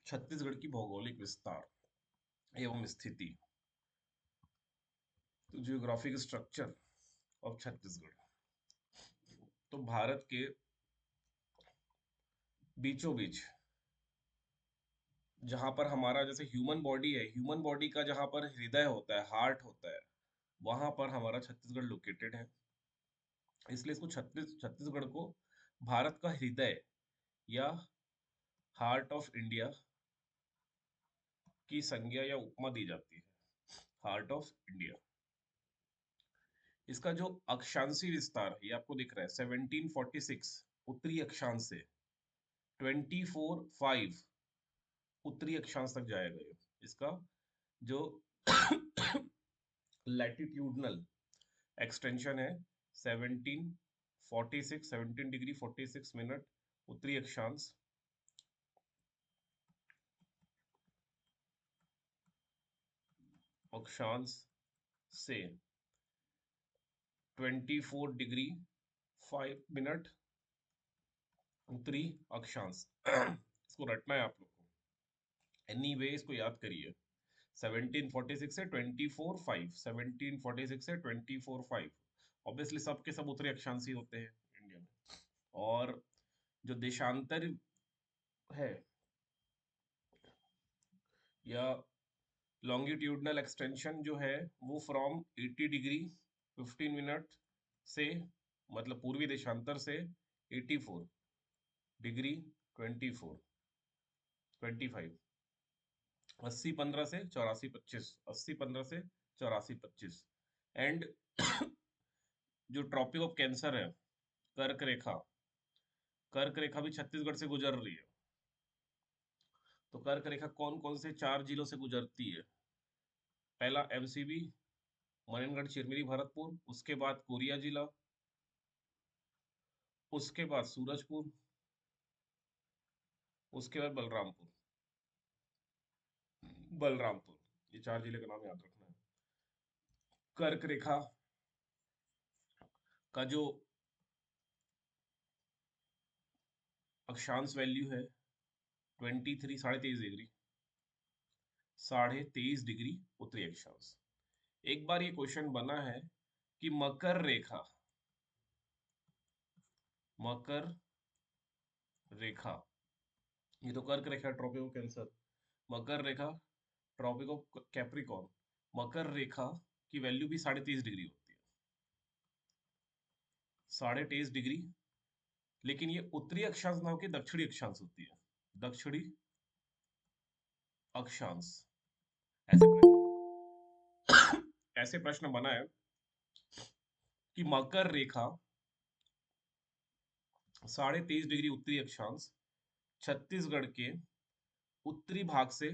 छत्तीसगढ़ की भौगोलिक विस्तार एवं स्थिति। तो जियोग्राफिक स्ट्रक्चर ऑफ छत्तीसगढ़। तो भारत के बीचों बीच, जहां पर हमारा जैसे ह्यूमन बॉडी है, ह्यूमन बॉडी का जहां पर हृदय होता है, हार्ट होता है, वहां पर हमारा छत्तीसगढ़ लोकेटेड है। इसलिए इसको छत्तीसगढ़ को भारत का हृदय या हार्ट ऑफ इंडिया की संज्ञा या उपमा दी जाती है। Heart of India. इसका जो अक्षांशीय विस्तार है, ये आपको दिख रहा है 1746 उत्तरी अक्षांश से 24/5 उत्तरी अक्षांश तक जाएगा। ये इसका जो लैटिट्यूडनल एक्सटेंशन है 17 डिग्री 46 मिनट उत्तरी अक्षांश, से 24 डिग्री 5 मिनट उत्तरी अक्षांश। इसको रटना है आप लोग को। एनीवे इसको याद करिए। 1746 से 24/5, 1746 से 24/5। ऑब्वियसली सब के सब उत्तरी अक्षांशी होते हैं इंडिया में। और जो देशांतर है या लॉन्गिट्यूडनल एक्सटेंशन जो है, वो फ्रॉम 80 डिग्री 15 मिनट से, मतलब पूर्वी देशांतर से 84 डिग्री 25 80-15 से 84-25, 80-15 से 84-25। एंड जो ट्रॉपिक ऑफ कैंसर है, कर्क रेखा, कर्क रेखा भी छत्तीसगढ़ से गुजर रही है। तो कर्क रेखा कौन कौन से 4 जिलों से गुजरती है? पहला एमसीबी, मनेनगढ़, चिरमिरी, भरतपुर। उसके बाद कोरिया जिला, उसके बाद सूरजपुर, उसके बाद बलरामपुर। बलरामपुर, ये 4 जिले का नाम याद रखना है। कर्क रेखा का जो अक्षांश वैल्यू है 23, 23.5 डिग्री, 23.5 डिग्री उत्तरी अक्षांश। एक बार ये क्वेश्चन बना है कि मकर रेखा, मकर रेखा, ये तो कर्क रेखा ट्रॉपिक ऑफ कैंसर, मकर रेखा ट्रॉपिक ऑफ कैप्रिकॉर्न, मकर रेखा की वैल्यू भी 23.5 डिग्री होती है। 23.5 डिग्री, लेकिन ये उत्तरी अक्षांश ना होकर दक्षिणी अक्षांश होती है। दक्षिणी अक्षांश। ऐसे प्रश्न ऐसे प्रश्न बना है कि मकर रेखा 23.5 डिग्री उत्तरी अक्षांश छत्तीसगढ़ के उत्तरी भाग से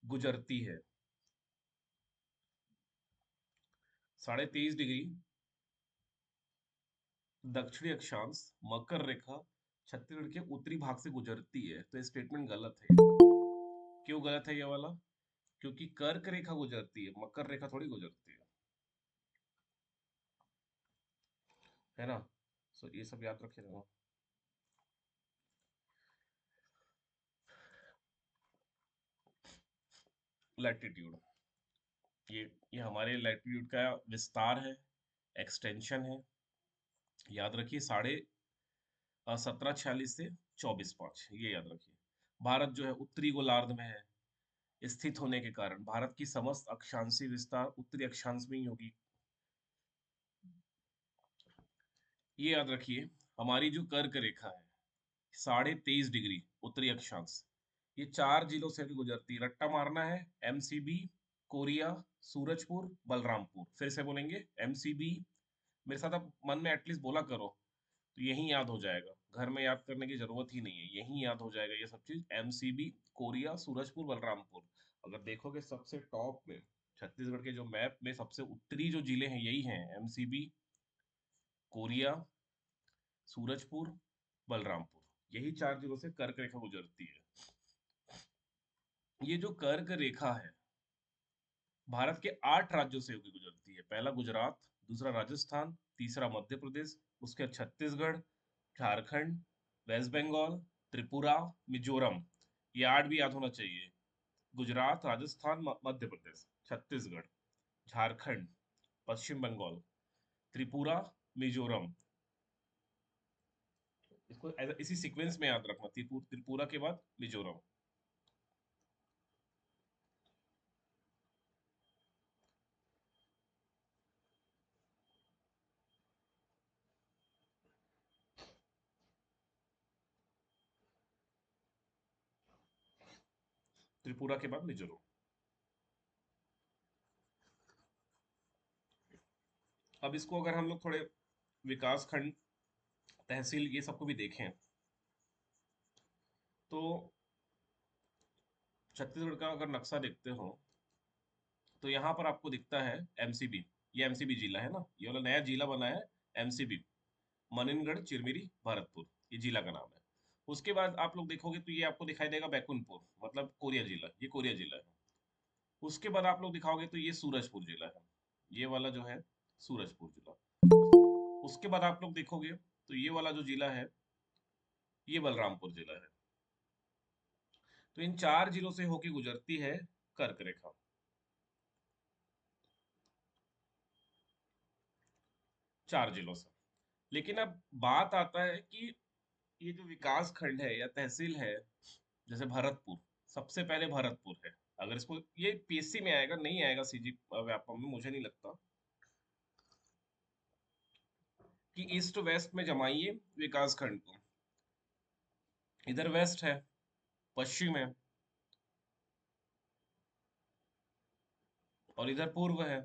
गुजरती है। 23.5 डिग्री दक्षिणी अक्षांश मकर रेखा छत्तीसगढ़ के उत्तरी भाग से गुजरती है। तो ये स्टेटमेंट गलत है। क्यों गलत है ये वाला? क्योंकि कर्क रेखा गुजरती है, मकर रेखा थोड़ी गुजरती है ना। सो ये सब याद रखिएगा। लैटिट्यूड, ये हमारे लैटिट्यूड का विस्तार है, एक्सटेंशन है। याद रखिए 1746 से 24/5, ये याद रखिए। भारत जो है उत्तरी गोलार्ध में है स्थित होने के कारण भारत की समस्त अक्षांशीय विस्तार उत्तरी अक्षांश में ही होगी। ये याद रखिए, हमारी जो कर्क रेखा है 23.5 डिग्री उत्तरी अक्षांश, ये 4 जिलों से भी गुजरती है। रट्टा मारना है, एमसीबी, कोरिया, सूरजपुर, बलरामपुर। फिर से बोलेंगे एमसीबी, मेरे साथ आप मन में एटलीस्ट बोला करो, तो यही याद हो जाएगा। घर में याद करने की जरूरत ही नहीं है, यही याद हो जाएगा ये सब चीज। MCB, Korea, Surajpur, Balrampur. अगर देखोगे सबसे टॉप में छत्तीसगढ़ के जो मैप में सबसे उत्तरी जो जिले हैं यही हैं, एमसीबी, कोरिया, सूरजपुर, बलरामपुर। यही 4 जिलों से कर्क रेखा गुजरती है। ये जो कर्क रेखा है भारत के 8 राज्यों से होकर गुजरती है। पहला गुजरात, दूसरा राजस्थान, तीसरा मध्य प्रदेश, उसके बाद छत्तीसगढ़, झारखंड, वेस्ट बंगाल, त्रिपुरा, मिजोरम। ये 8 भी याद होना चाहिए। गुजरात, राजस्थान, मध्य प्रदेश, छत्तीसगढ़, झारखंड, पश्चिम बंगाल, त्रिपुरा, मिजोरम। इसको इसी सीक्वेंस में याद रखना, त्रिपुरा के बाद मिजोरम। त्रिपुरा के बाद मिजोरम। अब इसको अगर हम लोग थोड़े विकास खंड, तहसील, ये सबको भी देखें, तो छत्तीसगढ़ का अगर नक्शा देखते हो, तो यहाँ पर आपको दिखता है एमसीबी। ये एमसीबी जिला है ना, ये वाला नया जिला बना है एमसीबी, मनिनगढ़ चिरमिरी भरतपुर, ये जिला का नाम है। उसके बाद आप लोग देखोगे तो ये आपको दिखाई देगा बैकुंठपुर, मतलब कोरिया जिला, ये कोरिया जिला है। उसके बाद आप लोग दिखाओगे तो ये सूरजपुर जिला है, ये वाला जो है सूरजपुर जिला। उसके बाद आप लोग देखोगे तो ये वाला जो जिला है, ये बलरामपुर जिला है। तो इन 4 जिलों से होके गुजरती है कर्क रेखा। 4 जिलों से। लेकिन अब बात आता है कि ये जो विकास खंड है या तहसील है, जैसे भरतपुर, सबसे पहले भरतपुर है। अगर इसको, ये पीएससी में आएगा, नहीं आएगा सीजी व्यापम में, मुझे नहीं लगता। कि ईस्ट वेस्ट में जमाइए विकास खंड को। इधर वेस्ट है, पश्चिम है, और इधर पूर्व है।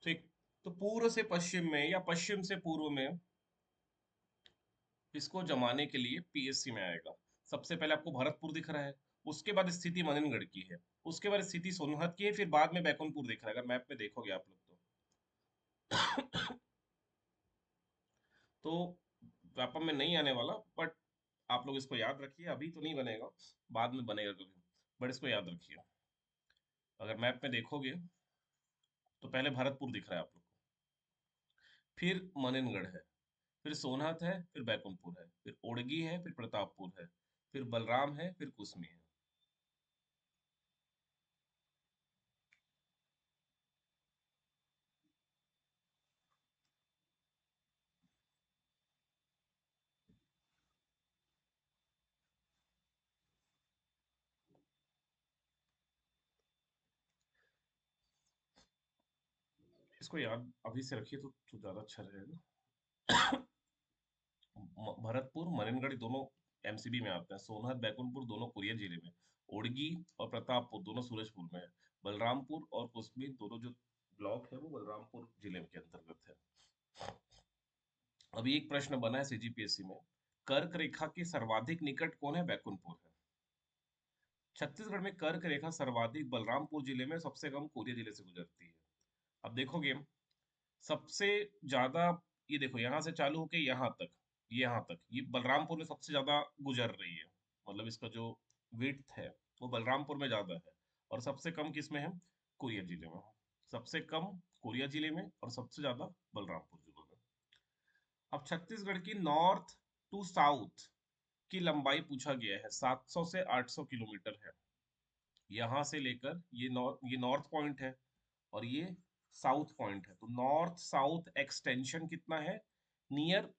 ठीक। तो पूर्व से पश्चिम में या पश्चिम से पूर्व में इसको जमाने के लिए पीएससी में आएगा। सबसे पहले आपको भरतपुर दिख रहा है, उसके बाद स्थिति मनिनगढ़ की है, उसके बाद स्थिति सोनभद्र की है, फिर बाद में बैकुंठपुर दिख रहा है, अगर मैप में देखोगे आप लोग तो। तो व्यापम में नहीं आने वाला, बट आप लोग इसको याद रखिए, अभी तो नहीं बनेगा, बाद में बनेगा कभी, बट इसको याद रखिए। अगर मैप में देखोगे तो पहले भरतपुर दिख रहा है आप लोग को, फिर मनिनगढ़ है, फिर सोनहत है, फिर बैकुंठपुर है, फिर ओड़गी है, फिर प्रतापपुर है, फिर बलराम है, फिर कुसमी है। इसको याद अभी से रखिए तो ज्यादा अच्छा रहेगा। भरतपुर, मनिनगढ़ दोनों एमसीबी में आते हैं, सोनहत, बैकुंठपुर दोनों कोरिया जिले में, ओड़गी और प्रतापपुर दोनों सूरजपुर में है, बलरामपुर और कुसमी दोनों जो ब्लॉक है वो बलरामपुर जिले के अंतर्गत है। अभी एक प्रश्न बना है सीजीपीएससी में, कर्क रेखा के सर्वाधिक निकट कौन है? बैकुंठपुर है। छत्तीसगढ़ में कर्क रेखा सर्वाधिक बलरामपुर जिले में, सबसे कम कोरिया जिले से गुजरती है। अब देखोगे सबसे ज्यादा, ये देखो यहाँ से चालू होके यहाँ तक ये बलरामपुर में सबसे ज्यादा गुजर रही है, मतलब इसका जो विड्थ है वो बलरामपुर में ज्यादा है। और सबसे कम किस में है? कोरिया जिले में। सबसे कम कोरिया जिले में और सबसे ज्यादा बलरामपुर जिले में। अब छत्तीसगढ़ की नॉर्थ टू साउथ की लंबाई पूछा गया है, 700 से 800 किलोमीटर है। यहाँ से लेकर ये नॉर्थ पॉइंट है, और ये साउथ पॉइंट है, तो नॉर्थ साउथ एक्सटेंशन कितना है? Near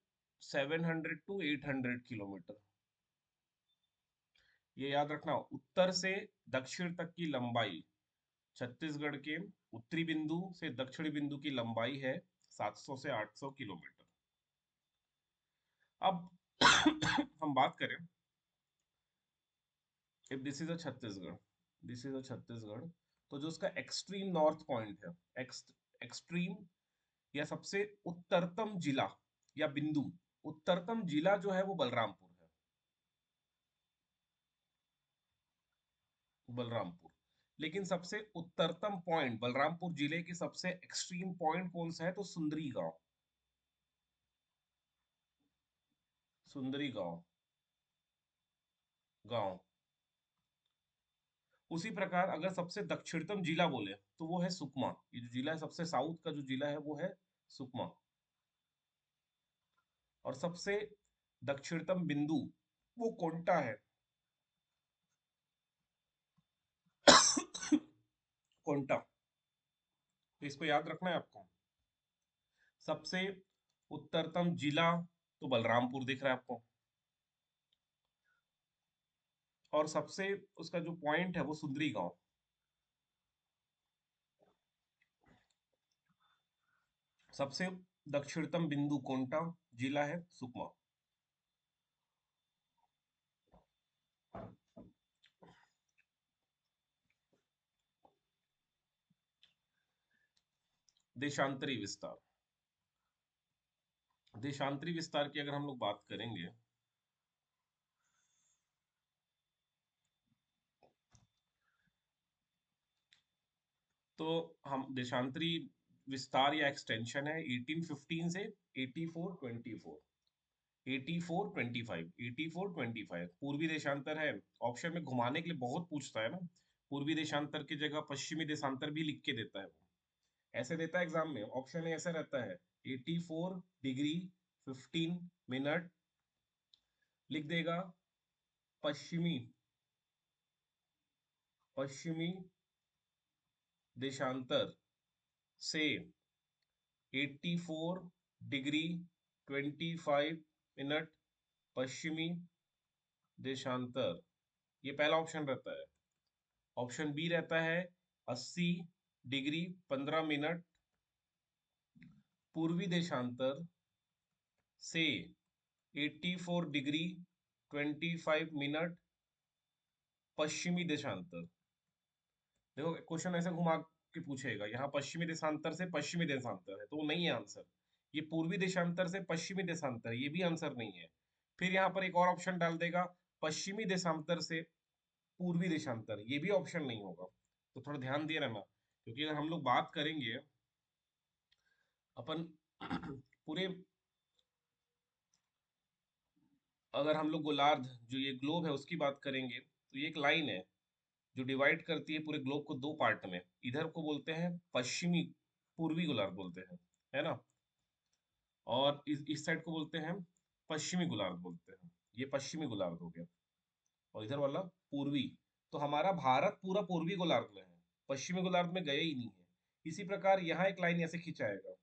700 to 800 kilometre. ये याद रखना, उत्तर से दक्षिण तक की लंबाई, छत्तीसगढ़ के उत्तरी बिंदु से दक्षिणी बिंदु की लंबाई है 700 से 800 किलोमीटर। अब हम बात करें, if this is a Chhattisgarh, this is a Chhattisgarh, तो जो उसका एक्सट्रीम नॉर्थ पॉइंट है, एक्सट्रीम या सबसे उत्तरतम जिला या बिंदु, उत्तरतम जिला जो है वो बलरामपुर है। बलरामपुर। लेकिन सबसे उत्तरतम पॉइंट बलरामपुर जिले के सबसे एक्सट्रीम पॉइंट कौन सा है? तो सुंदरी गांव, सुंदरी गांव, गांव। उसी प्रकार अगर सबसे दक्षिणतम जिला बोले तो वो है सुकमा। ये जो जिला है, सबसे साउथ का जो जिला है वो है सुकमा। और सबसे दक्षिणतम बिंदु वो कोंटा है। कोंटा, तो इसको याद रखना है आपको। सबसे उत्तरतम जिला तो बलरामपुर दिख रहा है आपको, और सबसे उसका जो पॉइंट है वो सुंदरी गांव। सबसे दक्षिणतम बिंदु कोंटा, जिला है सुकमा। देशांतरी विस्तार, देशांतरी विस्तार की अगर हम लोग बात करेंगे, तो हम देशांतरी विस्तार या एक्सटेंशन है 1815 से 8424, 8425, 8425 पूर्वी देशांतर है। ऑप्शन में घुमाने के लिए बहुत पूछता है ना, पूर्वी देशांतर की जगह पश्चिमी देशांतर भी लिख के देता है वो, ऐसे देता है एग्जाम में। ऑप्शन ऐसा रहता है 84 डिग्री 15 मिनट, लिख देगा पश्चिमी, पश्चिमी देशांतर से 84 डिग्री 25 मिनट पश्चिमी देशांतर, ये पहला ऑप्शन रहता है। ऑप्शन बी रहता है 80 डिग्री 15 मिनट पूर्वी देशांतर से 84 डिग्री 25 मिनट पश्चिमी देशांतर। देखो क्वेश्चन ऐसे घुमा के पूछेगा, यहाँ पश्चिमी देशांतर से पश्चिमी देशांतर है तो वो नहीं है आंसर। ये पूर्वी देशांतर से पश्चिमी देशांतर, ये भी आंसर नहीं है। फिर यहाँ पर एक और ऑप्शन डाल देगा पश्चिमी देशांतर से पूर्वी देशांतर, ये भी ऑप्शन नहीं होगा। तो थोड़ा ध्यान दिए रहना, क्योंकि अगर हम लोग बात करेंगे अपन पूरे, अगर हम लोग गोलार्ध जो ये ग्लोब है उसकी बात करेंगे, तो ये एक लाइन है जो डिवाइड करती है पूरे ग्लोब को दो पार्ट में। इधर को बोलते हैं पश्चिमी, पूर्वी गोलार्ध बोलते हैं, है ना, और इस साइड को बोलते हैं पश्चिमी गोलार्ध बोलते हैं। ये पश्चिमी गोलार्ध हो गया, और इधर वाला पूर्वी। तो हमारा भारत पूरा पूर्वी गोलार्ध में है, पश्चिमी गोलार्ध में गए ही नहीं है। इसी प्रकार यहाँ एक लाइन ऐसे खिंचाएगा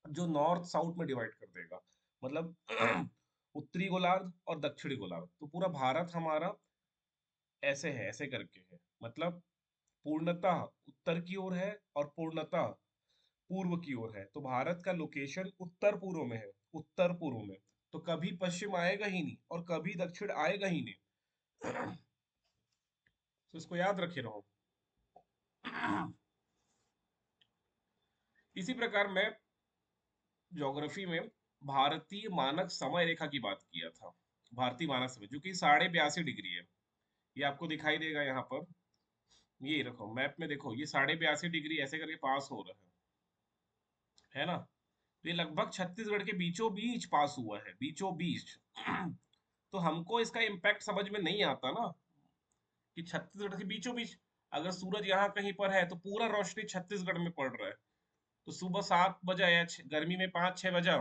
जो नॉर्थ साउथ में डिवाइड कर देगा, मतलब उत्तरी गोलार्ध और दक्षिणी गोलार्ध। तो पूरा भारत हमारा ऐसे है, ऐसे करके है, मतलब पूर्णतः उत्तर की ओर है और पूर्णतः पूर्व की ओर है। तो भारत का लोकेशन उत्तर पूर्व में है, उत्तर पूर्व में। तो कभी पश्चिम आएगा ही नहीं और कभी दक्षिण आएगा ही नहीं। तो इसको याद रखे रहो। इसी प्रकार मैं ज्योग्राफी में भारतीय मानक समय रेखा की बात किया था। भारतीय मानक समय जो कि 82.5 डिग्री है, ये आपको दिखाई देगा यहाँ पर। ये रखो मैप में, देखो ये 82.5 डिग्री ऐसे करके पास हो रहा है ना। तो ये लगभग छत्तीसगढ़ के बीचों बीच पास हुआ है, बीचों बीच। तो हमको इसका इम्पैक्ट समझ में नहीं आता ना, कि छत्तीसगढ़ के बीचों बीच अगर सूरज यहाँ कहीं पर है तो पूरा रोशनी छत्तीसगढ़ में पड़ रहा है। तो सुबह 7 बजा या गर्मी में 5-6 बजा,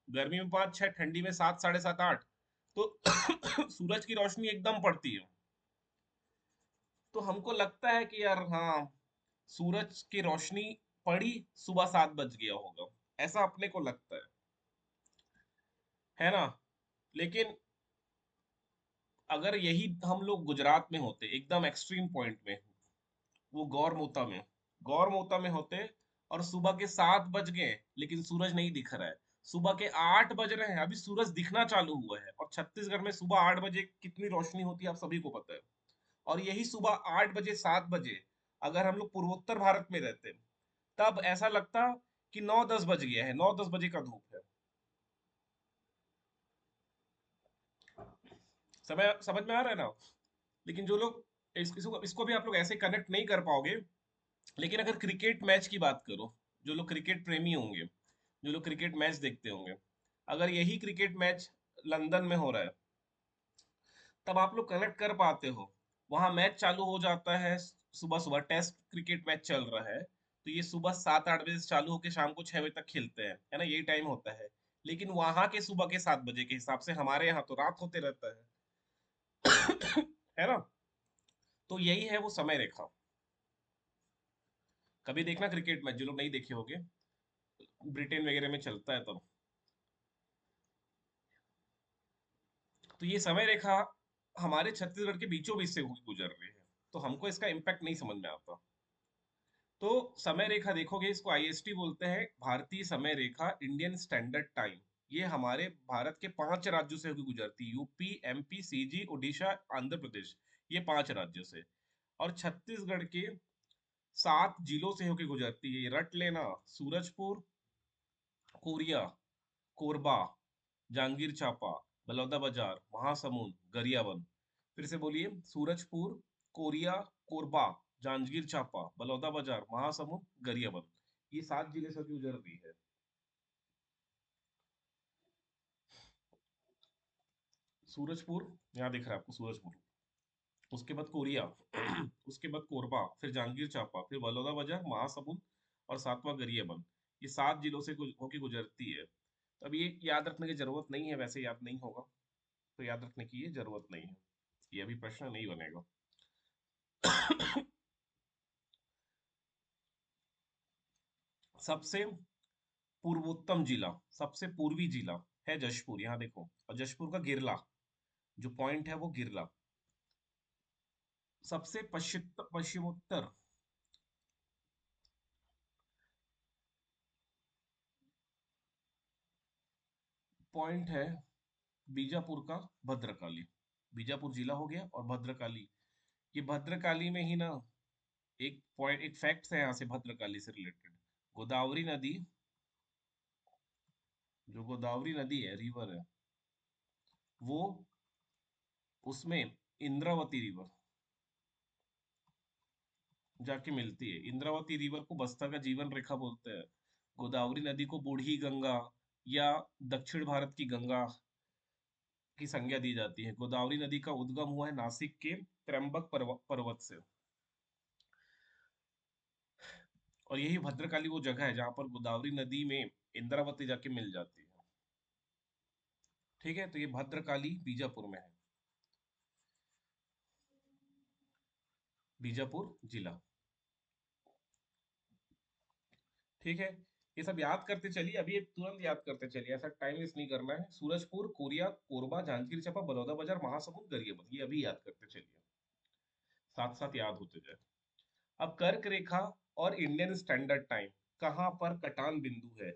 गर्मी में 5-6, ठंडी में 7, 7:30, 8, तो सूरज की रोशनी एकदम पड़ती है। तो हमको लगता है कि यार हाँ, सूरज की रोशनी पड़ी, सुबह 7 बज गया होगा, ऐसा अपने को लगता है ना। लेकिन अगर यही हम लोग गुजरात में होते, एकदम एक्सट्रीम पॉइंट में, वो गौरमोता में, गौरमोता में होते, और सुबह के 7 बज गए लेकिन सूरज नहीं दिख रहा है, सुबह के 8 बज रहे हैं अभी सूरज दिखना चालू हुआ है। और छत्तीसगढ़ में सुबह 8 बजे कितनी रोशनी होती है आप सभी को पता है। और यही सुबह 8 बजे 7 बजे अगर हम लोग पूर्वोत्तर भारत में रहते, तब ऐसा लगता कि 9-10 बज गया है, 9-10 बजे का धूप है। समय समझ में आ रहा है ना। लेकिन जो लोग इसको भी आप लोग ऐसे कनेक्ट नहीं कर पाओगे। लेकिन अगर क्रिकेट मैच की बात करो, जो लोग क्रिकेट प्रेमी होंगे, जो लोग क्रिकेट मैच देखते होंगे, अगर यही क्रिकेट मैच लंदन में हो रहा है, तब आप लोग कनेक्ट कर पाते हो। वहां मैच चालू हो जाता है सुबह सुबह, टेस्ट क्रिकेट मैच चल रहा है, तो ये सुबह 7-8 बजे से चालू होकर शाम को 6 बजे तक खेलते हैं, है ना, यही टाइम होता है। लेकिन वहां के सुबह के 7 बजे के हिसाब से हमारे यहाँ तो रात होते रहता है। है ना? तो यही है वो समय रेखा। कभी देखना क्रिकेट मैच, जो लोग नहीं देखे होंगे, ब्रिटेन वगैरह में चलता है तब। तो ये समय रेखा हमारे छत्तीसगढ़ के बीचों बीच से होकर गुजर रही है, तो हमको इसका इम्पैक्ट नहीं समझ में आता। तो समय रेखा देखोगे, इसको आईएसटी बोलते हैं, भारतीय समय रेखा, इंडियन स्टैंडर्ड टाइम। ये हमारे भारत के 5 राज्यों से होकर गुजरती है, UP, MP, CG, Orissa, Andhra Pradesh, ये 5 राज्यों से। और छत्तीसगढ़ के 7 जिलों से होकर गुजरती है, ये रट लेना: सूरजपुर, कोरिया, कोरबा, जांजगीर चांपा, बलौदाबाजार, महासमुंद, गरियाबंद। फिर से बोलिए: सूरजपुर, कोरिया, कोरबा, जांजगीर चांपा, बलौदाबाजार, महासमुंद, गरियाबंद। ये 7 जिले से होकर गुजर रही है। सूरजपुर यहाँ दिख रहा है आपको, सूरजपुर, उसके बाद कोरिया, उसके बाद कोरबा, फिर जांजगीर चांपा, फिर बलौदाबाजार, महासमुंद, और सातवां गरियाबंद। ये 7 जिलों से होके गुजरती है। तो अब ये याद रखने की जरूरत नहीं है, वैसे याद नहीं होगा, तो याद रखने की ये जरूरत नहीं है, ये अभी प्रश्न नहीं बनेगा। सबसे पूर्वोत्तम जिला, सबसे पूर्वी जिला है जशपुर, यहाँ देखो, और जशपुर का गिरला, जो पॉइंट है वो गिरला। सबसे पश्चिमोत्तर पॉइंट है बीजापुर का भद्रकाली। बीजापुर जिला हो गया, और भद्रकाली, ये भद्रकाली में ही ना एक पॉइंट, एक फैक्ट है यहाँ से भद्रकाली से रिलेटेड। गोदावरी नदी, जो गोदावरी नदी है, रिवर है, वो, उसमें इंद्रावती रिवर जाके मिलती है। इंद्रावती रिवर को बस्तर का जीवन रेखा बोलते हैं। गोदावरी नदी को बूढ़ी गंगा या दक्षिण भारत की गंगा की संज्ञा दी जाती है। गोदावरी नदी का उद्गम हुआ है नासिक के त्र्यंबक पर्वत से। और यही भद्रकाली वो जगह है जहां पर गोदावरी नदी में इंद्रावती जाके मिल जाती है। ठीक है, तो ये भद्रकाली बीजापुर में है, बीजापुर जिला। ठीक है, ये सब याद करते चलिए, अभी ये तुरंत याद करते चलिए, ऐसा टाइम वेस्ट नहीं करना है। सूरजपुर, कोरिया, कोरबा, जांजगीर चांपा, बलौदाबाजार, महासमुंद, गरियाबंद, ये अभी याद करते चलिए, साथ साथ याद होते जाए। अब कर्क रेखा और इंडियन स्टैंडर्ड टाइम कहाँ पर कटान बिंदु है,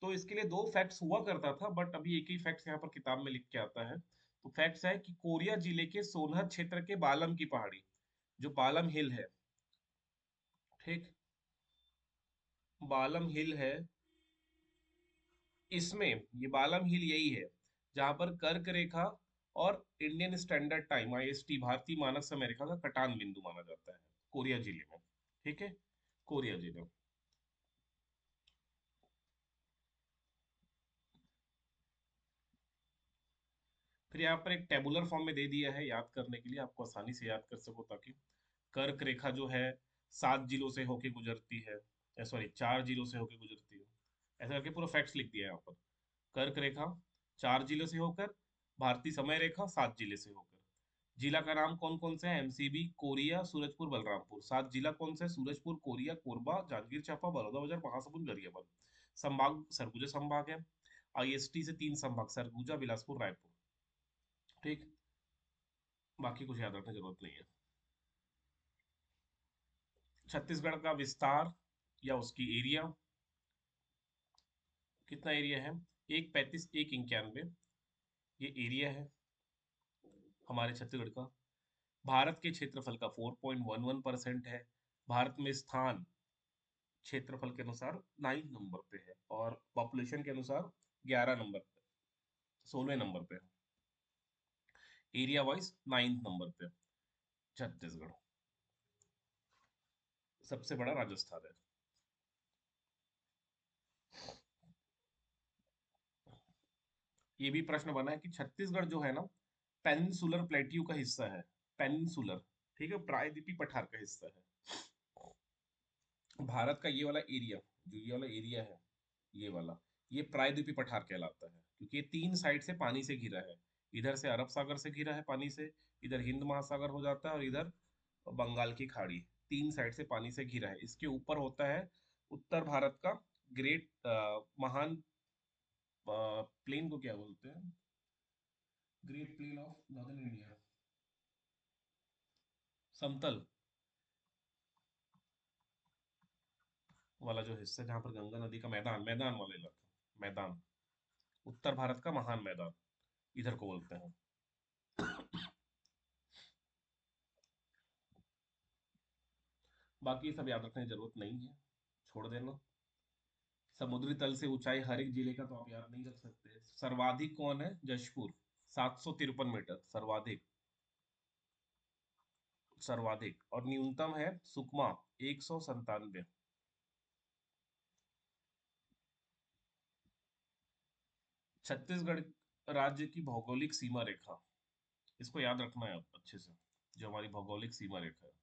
तो इसके लिए दो फैक्ट्स हुआ करता था, बट अभी एक ही फैक्ट्स यहाँ पर किताब में लिख के आता है। तो फैक्ट्स है कि कोरिया जिले के सोनहत क्षेत्र के बालम की पहाड़ी, जो बालम हिल है, ठीक, बालम हिल है, इसमें, ये बालम हिल यही है जहां पर कर्क रेखा और इंडियन स्टैंडर्ड टाइम, आईएसटी, भारतीय मानक समय रेखा का कटान बिंदु माना जाता है, कोरिया जिले में। ठीक है, कोरिया जिले। फिर यहाँ पर एक टेबुलर फॉर्म में दे दिया है याद करने के लिए, आपको आसानी से याद कर सको, ताकि कर्क रेखा जो है 7 जिलों से होके गुजरती है, सॉरी 4 जिलों से होके गुजरती है, ऐसा करके पूरा फैक्ट्स लिख दिया है यहाँ पर। कर्क रेखा 4 जिलों से होकर, भारतीय समय रेखा 7 जिले से होकर। जिला का नाम कौन कौन से है: एमसीबी, कोरिया, सूरजपुर, बलरामपुर। 7 जिला कौन से हैं: सूरजपुर, कोरिया, कोरबा, जांजगीर चांपा, बलौदाबाजार, महासमुंद, गरियाबंद। संभाग सरगुजा संभाग है। आईएसटी से 3 संभाग: सरगुजा, बिलासपुर, रायपुर। ठीक, बाकी कुछ याद रखने की जरूरत नहीं है। छत्तीसगढ़ का विस्तार या उसकी एरिया, कितना एरिया है: 135, 191, ये एरिया है हमारे छत्तीसगढ़ का। भारत के क्षेत्रफल का 4.11% है। भारत में स्थान क्षेत्रफल के अनुसार 9 नंबर पे है, और पॉपुलेशन के अनुसार 11 नंबर पे, 16 नंबर पे है। एरिया वाइज 9 नंबर पे छत्तीसगढ़, सबसे बड़ा राजस्थान है। ये भी प्रश्न बना है कि छत्तीसगढ़ जो है ना, पेनिनसुलर प्लेट्यू का हिस्सा है, पेनिनसुलर, ठीक है, प्रायद्वीपीय पठार का हिस्सा है। भारत का ये वाला एरिया, जो ये वाला एरिया है, ये वाला, ये प्रायद्वीपीय पठार कहलाता है, क्योंकि ये 3 साइड से पानी से घिरा है। इधर से अरब सागर से घिरा है पानी से, इधर हिंद महासागर हो जाता है, और इधर बंगाल की खाड़ी। 3 साइड से पानी से घिरा है। इसके ऊपर होता है उत्तर भारत का ग्रेट महान प्लेन को क्या बोलते हैं, great plain of northern India, समतल वाला जो हिस्सा जहाँ पर गंगा नदी का मैदान, मैदान वाला इलाका, मैदान, उत्तर भारत का महान मैदान, इधर को बोलते हैं। बाकी ये सब याद रखने की जरूरत नहीं है, छोड़ देना। समुद्री तल से ऊंचाई हर एक जिले का तो आप याद नहीं रख सकते। सर्वाधिक कौन है, जशपुर, 753 मीटर सर्वाधिक, सर्वाधिक। और न्यूनतम है सुकमा, 197। छत्तीसगढ़ राज्य की भौगोलिक सीमा रेखा, इसको याद रखना है आप अच्छे से, जो हमारी भौगोलिक सीमा रेखा है।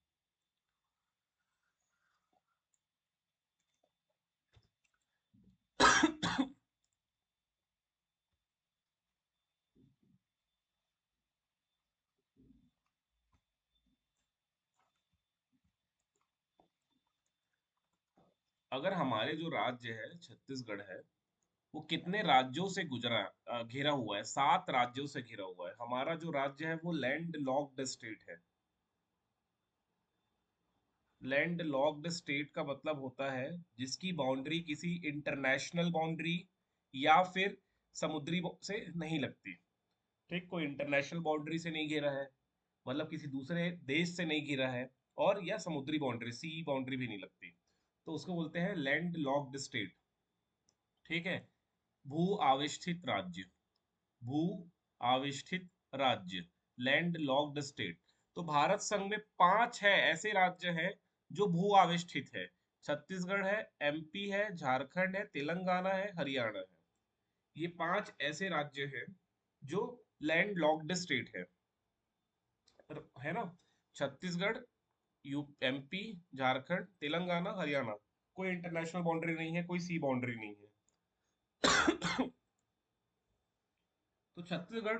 अगर हमारे जो राज्य है छत्तीसगढ़ है, वो कितने राज्यों से गुजरा, घिरा हुआ है, 7 राज्यों से घिरा हुआ है। हमारा जो राज्य है वो लैंड लॉक्ड स्टेट है। लैंड लॉक्ड स्टेट का मतलब होता है जिसकी बाउंड्री किसी इंटरनेशनल बाउंड्री या फिर से नहीं लगती। ठीक, कोई इंटरनेशनल बाउंड्री से नहीं घिरा है, मतलब किसी दूसरे देश से नहीं घिरा है, और या समुद्री बाउंड्री, सी बाउंड्री भी नहीं लगती, तो उसको बोलते हैं लैंड लॉक्ड स्टेट। ठीक है। भू आविष्ठित राज्य, भू आविष्ठित राज्य, लैंड लॉक्ड स्टेट। तो भारत संघ में 5 है ऐसे राज्य हैं जो भू आविष्ठित है। छत्तीसगढ़ है, एमपी है, झारखंड है, तेलंगाना है, हरियाणा है। ये 5 ऐसे राज्य हैं जो लैंड लॉक्ड स्टेट है ना। छत्तीसगढ़, यू एमपी, झारखंड, तेलंगाना, हरियाणा, कोई इंटरनेशनल बाउंड्री नहीं है, कोई सी बाउंड्री नहीं है। तो छत्तीसगढ़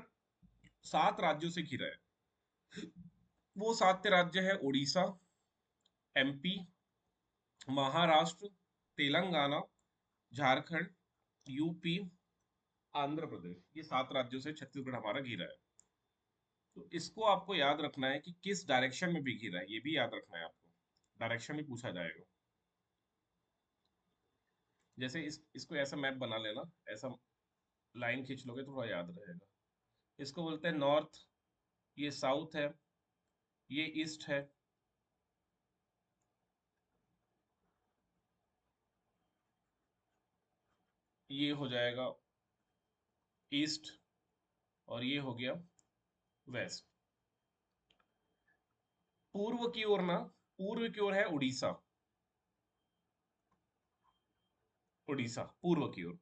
7 राज्यों से घिरा है। वो 7 राज्य है उड़ीसा, एमपी, महाराष्ट्र, तेलंगाना, झारखंड, यूपी, आंध्र प्रदेश। ये 7 राज्यों से छत्तीसगढ़ हमारा घिरा है। तो इसको आपको याद रखना है कि किस डायरेक्शन में भी घिरा है, ये भी याद रखना है आपको। डायरेक्शन भी पूछा जाएगा। जैसे इसको ऐसा मैप बना लेना, ऐसा लाइन खींच लोगे तो थोड़ा याद रहेगा। इसको बोलते हैं नॉर्थ, ये साउथ है, ये ईस्ट है, ये हो जाएगा ईस्ट, और ये हो गया वेस्ट। पूर्व की ओर ना, पूर्व की ओर है उड़ीसा, उड़ीसा पूर्व की ओर।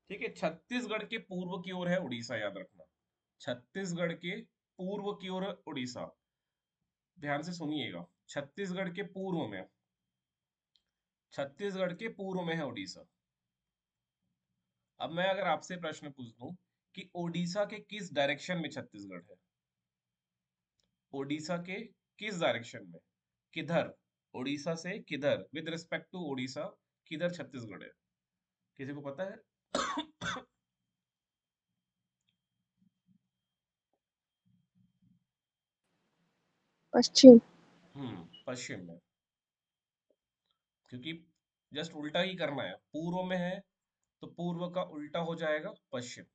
ठीक है, छत्तीसगढ़ के पूर्व की ओर है उड़ीसा, याद रखना। छत्तीसगढ़ के पूर्व की ओर है उड़ीसा। ध्यान से सुनिएगा, छत्तीसगढ़ के पूर्व में, छत्तीसगढ़ के पूर्व में है उड़ीसा। अब मैं अगर आपसे प्रश्न पूछ दूं कि ओडिशा के किस डायरेक्शन में छत्तीसगढ़ है, ओडिशा के किस डायरेक्शन में, किधर, उड़ीसा से किधर, विद रिस्पेक्ट टू ओडिशा, किधर छत्तीसगढ़ है, किसी को पता है? पश्चिम। पश्चिम में, क्योंकि जस्ट उल्टा ही करना है। पूर्व में है तो पूर्व का उल्टा हो जाएगा पश्चिम।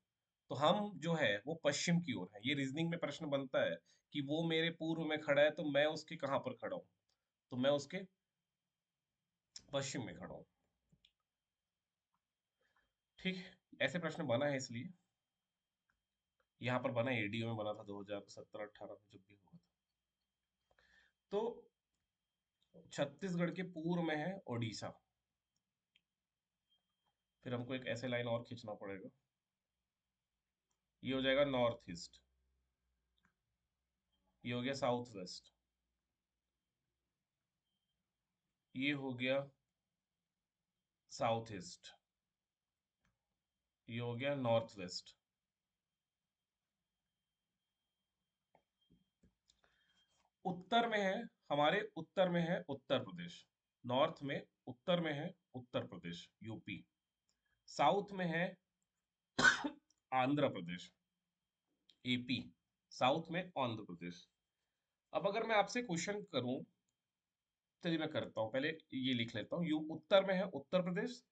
तो हम जो है वो पश्चिम की ओर है। ये रीजनिंग में प्रश्न बनता है कि वो मेरे पूर्व में खड़ा है तो मैं उसके कहाँ पर खड़ा हूँ, तो मैं उसके पश्चिम में खड़ा हूँ। ठीक है, ऐसे प्रश्न बना है इसलिए, यहाँ पर बना, एडीओ में बना था 2017-18 में जब भी हुआ था। तो छत्तीसगढ़ के पूर्व में है ओडिशा। फिर हमको एक ऐसे लाइन और खींचना पड़ेगा, ये हो जाएगा नॉर्थ ईस्ट, ये हो गया साउथ वेस्ट, ये हो गया साउथ ईस्ट, ये हो गया नॉर्थ वेस्ट। उत्तर में है, हमारे उत्तर में है उत्तर प्रदेश। नॉर्थ में, उत्तर में है उत्तर प्रदेश यूपी। साउथ में है आंध्र प्रदेश एपी। साउथ में आंध्र प्रदेश। अब अगर मैं आपसे क्वेश्चन करूं, चलिए मैं करता हूं, पहले ये लिख लेता हूँ। यू उत्तर में है उत्तर प्रदेश,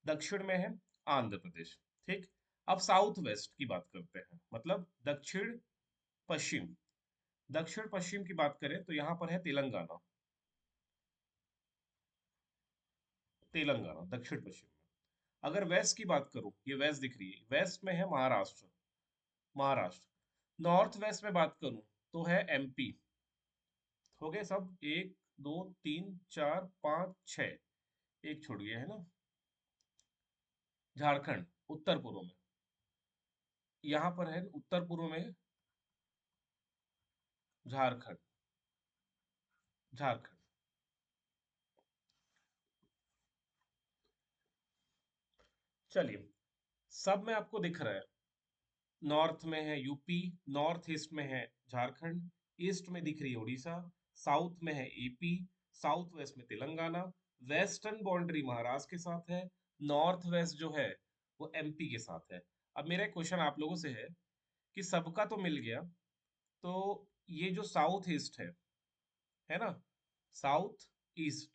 दक्षिण में है आंध्र प्रदेश। ठीक। अब साउथ वेस्ट की बात करते हैं, मतलब दक्षिण पश्चिम। दक्षिण पश्चिम की बात करें तो यहाँ पर है तेलंगाना। तेलंगाना दक्षिण पश्चिम में। अगर वेस्ट की बात करूं, ये वेस्ट दिख रही है, वेस्ट में है महाराष्ट्र। महाराष्ट्र। नॉर्थ वेस्ट में बात करूं तो है एमपी। हो गए सब, एक दो तीन चार पाँच छः, एक छूट गया है ना, झारखंड उत्तर पूर्व में। यहाँ पर है उत्तर पूर्व में झारखंड। झारखंड। चलिए, सब में आपको दिख रहा है। नॉर्थ में है यूपी, नॉर्थ ईस्ट में है झारखंड, ईस्ट में दिख रही है उड़ीसा, साउथ में है एपी, साउथ वेस्ट में तेलंगाना, वेस्टर्न बाउंड्री महाराष्ट्र के साथ है, नॉर्थ वेस्ट जो है वो एमपी के साथ है। अब मेरा एक क्वेश्चन आप लोगों से है कि सबका तो मिल गया, तो ये जो साउथ ईस्ट है ना, साउथ ईस्ट,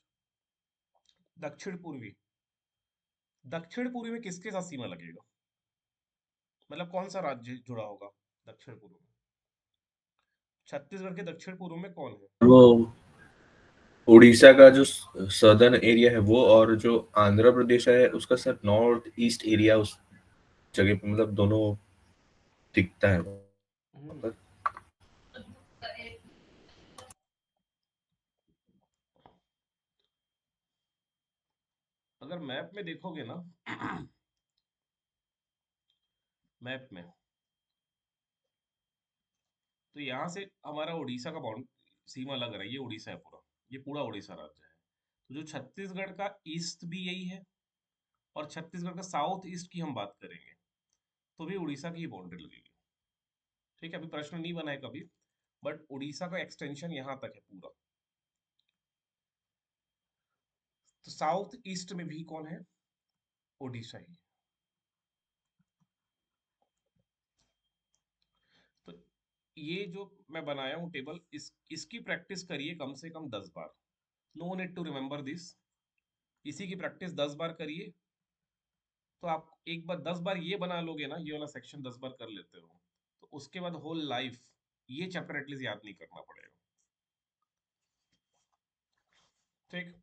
दक्षिण पूर्वी, दक्षिण पूर्वी में किसके साथ सीमा लगेगा? मतलब कौन सा राज्य जुड़ा होगा दक्षिण पूर्व में? छत्तीसगढ़ के दक्षिण पूर्व में कौन है? वो उड़ीसा का जो सदर्न एरिया है वो, और जो आंध्र प्रदेश है उसका सर नॉर्थ ईस्ट एरिया उस जगह पे, मतलब दोनों दिखता है वहाँ पर। अगर मैप में देखोगे ना मैप में, तो यहाँ से हमारा उड़ीसा का बाउंड सीमा लग रहा है, ये उड़ीसा है पूरा, ये पूरा उड़ीसा राज्य है। तो जो छत्तीसगढ़ का ईस्ट भी यही है, और छत्तीसगढ़ का साउथ ईस्ट की हम बात करेंगे तो भी उड़ीसा की ही बाउंड्री लगेगी। ठीक है, अभी प्रश्न नहीं बना है कभी, बट उड़ीसा का एक्सटेंशन यहाँ तक है पूरा। तो साउथ ईस्ट में भी कौन है? उड़ीसा ही। तो ये जो मैं बनाया हूँ टेबल, इसकी प्रैक्टिस करिए कम से कम 10 बार। No need to remember this. इसी की प्रैक्टिस 10 बार करिए, तो आप एक बार 10 बार ये बना लोगे ना, ये वाला सेक्शन 10 बार कर लेते हो, तो उसके बाद होल लाइफ ये चैप्टर एटलीस्ट याद नहीं करना पड़ेगा। ठीक।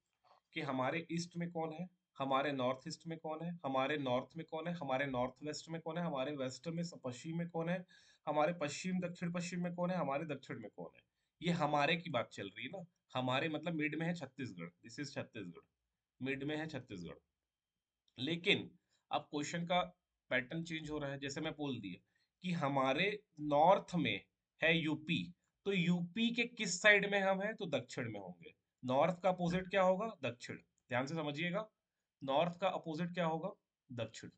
कि हमारे ईस्ट में कौन है, हमारे नॉर्थ ईस्ट में कौन है, हमारे नॉर्थ में कौन है, हमारे नॉर्थ वेस्ट में कौन है, हमारे वेस्ट में पश्चिम में कौन है, हमारे पश्चिम दक्षिण पश्चिम में कौन है, हमारे दक्षिण में कौन है। ये हमारे की बात चल रही है ना। हमारे मतलब मिड में है Chhattisgarh, this is Chhattisgarh, mid में है छत्तीसगढ़। लेकिन अब क्वेश्चन का पैटर्न चेंज हो रहा है, जैसे मैं बोल दिया कि हमारे नॉर्थ में है यूपी, तो यूपी के किस साइड में हम हैं? तो दक्षिण में होंगे। नॉर्थ का अपोजिट क्या होगा? दक्षिण। ध्यान से समझिएगा, नॉर्थ का अपोजिट क्या होगा? दक्षिण।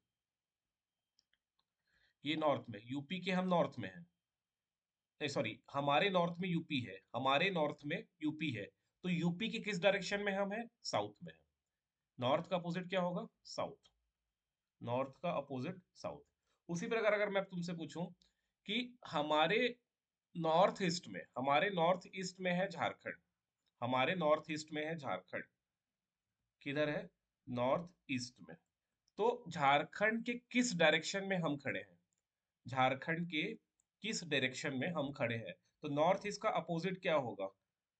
ये नॉर्थ में, यूपी के हम नॉर्थ में हैं, सॉरी हमारे नॉर्थ में यूपी है, हमारे नॉर्थ में यूपी है, तो यूपी के किस डायरेक्शन में हम हैं? साउथ में है। नॉर्थ का अपोजिट क्या होगा? साउथ। नॉर्थ का अपोजिट साउथ। उसी प्रकार अगर मैं तुमसे पूछूं कि हमारे नॉर्थ ईस्ट में, हमारे नॉर्थ ईस्ट में है झारखंड, हमारे नॉर्थ ईस्ट में है झारखंड, किधर है? नॉर्थ ईस्ट में। तो झारखंड के किस डायरेक्शन में हम खड़े हैं? झारखंड के किस डायरेक्शन में हम खड़े हैं? तो नॉर्थ ईस्ट का अपोजिट क्या होगा?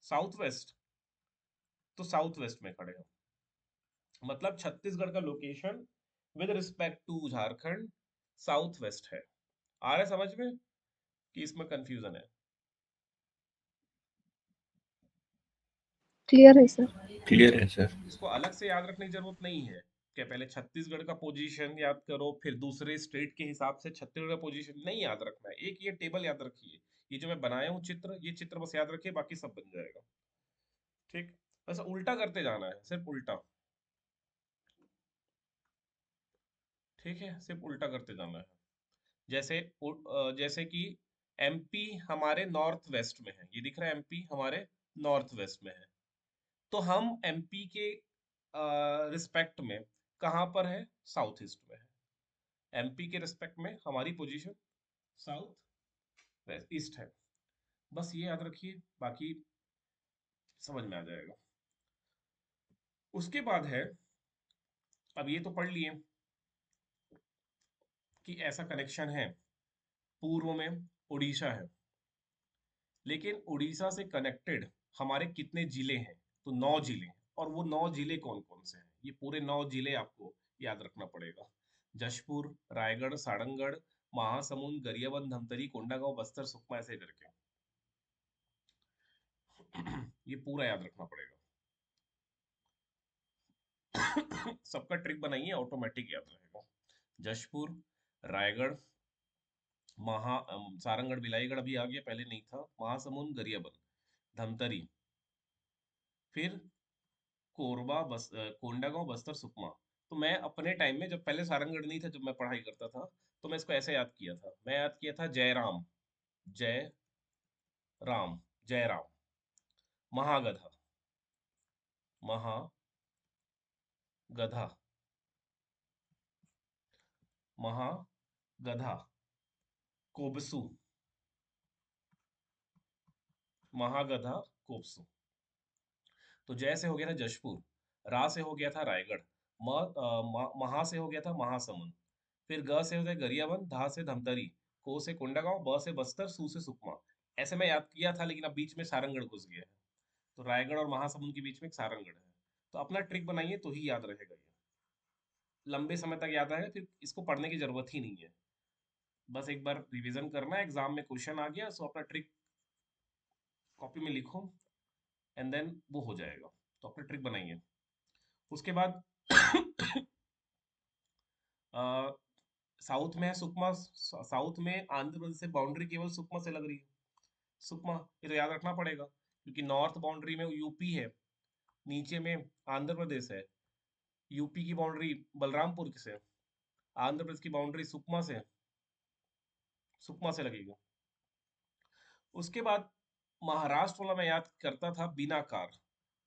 South west. तो साउथ वेस्ट में खड़े हैं, मतलब छत्तीसगढ़ का location with respect to Jharkhand south west है। आ रहा है समझ में कि इसमें कंफ्यूजन है? क्लियर है सर। क्लियर है सर। इसको अलग से याद रखने की जरूरत नहीं है कि पहले छत्तीसगढ़ का पोजीशन याद करो, फिर दूसरे स्टेट के हिसाब से छत्तीसगढ़ का पोजीशन नहीं याद रखना है। एक ये टेबल याद रखिए, ये जो मैं बनाया हूँ चित्र, ये चित्र बस याद रखिए, बाकी सब बन जाएगा। ठीक। बस उल्टा करते जाना है, सिर्फ उल्टा। ठीक है, सिर्फ उल्टा करते जाना है। जैसे कि एमपी हमारे नॉर्थ वेस्ट में है, ये दिख रहा है एमपी हमारे नॉर्थ वेस्ट में है, तो हम एमपी के रिस्पेक्ट में कहाँ पर है, साउथ ईस्ट में है। एमपी के रिस्पेक्ट में हमारी पोजीशन साउथ वेस्ट ईस्ट है। बस ये याद रखिए, बाकी समझ में आ जाएगा। उसके बाद है, अब ये तो पढ़ लिए कि ऐसा कनेक्शन है, पूर्व में उड़ीसा है, लेकिन उड़ीसा से कनेक्टेड हमारे कितने जिले हैं, तो 9 जिले हैं। और वो 9 जिले कौन कौन से हैं, ये पूरे 9 जिले आपको याद रखना पड़ेगा। जशपुर, रायगढ़, सारंगढ़, महासमुंद, गरियाबंद, धमतरी, कोंडागांव, बस्तर, सुकमा, ऐसे करके ये पूरा याद रखना पड़ेगा। सबका ट्रिक बनाइए, ऑटोमेटिक याद रहेगा। जशपुर, रायगढ़, सारंगढ़ भिलाईगढ़ अभी आ गया, पहले नहीं था, महासमुंद, गरियाबंद, धमतरी, फिर कोंडागांव, बस्तर, सुकमा। तो मैं अपने टाइम में, जब पहले सारंगढ़ नहीं था, जब मैं पढ़ाई करता था, तो मैं इसको ऐसे याद किया था, मैं याद किया था जयराम, जय राम, जयराम, महागधा, महागधा, महागधा, कोबसू, महागधा, कोबसू। तो जय से हो गया था जशपुर, रा से हो गया था रायगढ़, महा से हो गया था महासमुंद, फिर ग से होता है गरियाबंद, धा से धमतरी, को से कोंडागांव, ब से बस्तर, सू से सुकमा। ऐसे मैं याद किया था, लेकिन अब बीच में सारंगढ़ घुस गया है, तो रायगढ़ और महासमुंद के बीच में एक सारंगढ़ है। तो अपना ट्रिक बनाइए तो ही याद रहेगा, ये लंबे समय तक याद आएगा, फिर इसको पढ़ने की जरूरत ही नहीं है। बस एक बार रिवीजन करना है, एग्जाम में क्वेश्चन आ गया, सो अपना ट्रिक कॉपी में लिखो, एंड देन वो हो जाएगा। तो अपना ट्रिक बनाइए। उसके बाद साउथ में है सुकमा, साउथ में आंध्र प्रदेश से बाउंड्री केवल सुकमा से लग रही है, सुकमा, ये तो याद रखना पड़ेगा, क्योंकि नॉर्थ बाउंड्री में यूपी है, नीचे में आंध्र प्रदेश है। यूपी की बाउंड्री बलरामपुर से, आंध्र प्रदेश की बाउंड्री सुकमा से लगेगी। उसके बाद महाराष्ट्र वाला मैं याद करता था बीनाकार,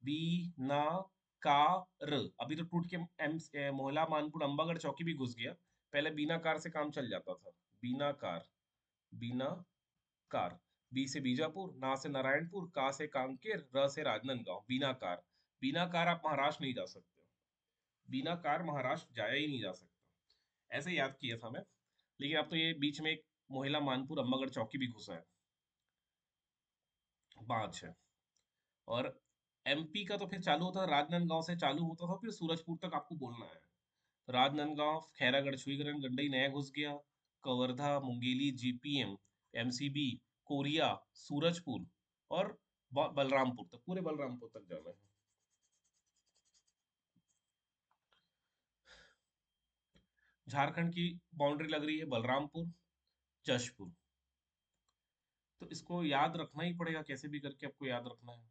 बी ना का र, अभी तो टूट के मोहला, मानपुर, अंबागढ़ चौकी भी घुस गया, पहले बीनाकार से काम चल जाता था। बीनाकार, बीना कार, बी से बीजापुर, ना से नारायणपुर, का से कांकेर, र से राजनांदगांव, बीनाकार। बीनाकार आप महाराष्ट्र नहीं जा सकते, बीनाकार महाराष्ट्र जाया ही नहीं जा सकता, ऐसे याद किया था मैं। लेकिन अब तो ये बीच में एक मोहिला, मानपुर, अम्बागढ़ चौकी भी घुसा है, 5 है। और एमपी का तो फिर चालू होता था, राजनांदगांव से चालू होता था, फिर सूरजपुर तक आपको बोलना है। राजनांदगांव, खैरागढ़, छुईगरन, गंडई, नया घुस गया, Kawardha, Mungeli, GPM, MCB, Korea, Surajpur और बलरामपुर तक, पूरे बलरामपुर तक जाना है। झारखंड की बाउंड्री लग रही है बलरामपुर, जशपुर, तो इसको याद रखना ही पड़ेगा, कैसे भी करके आपको याद रखना है।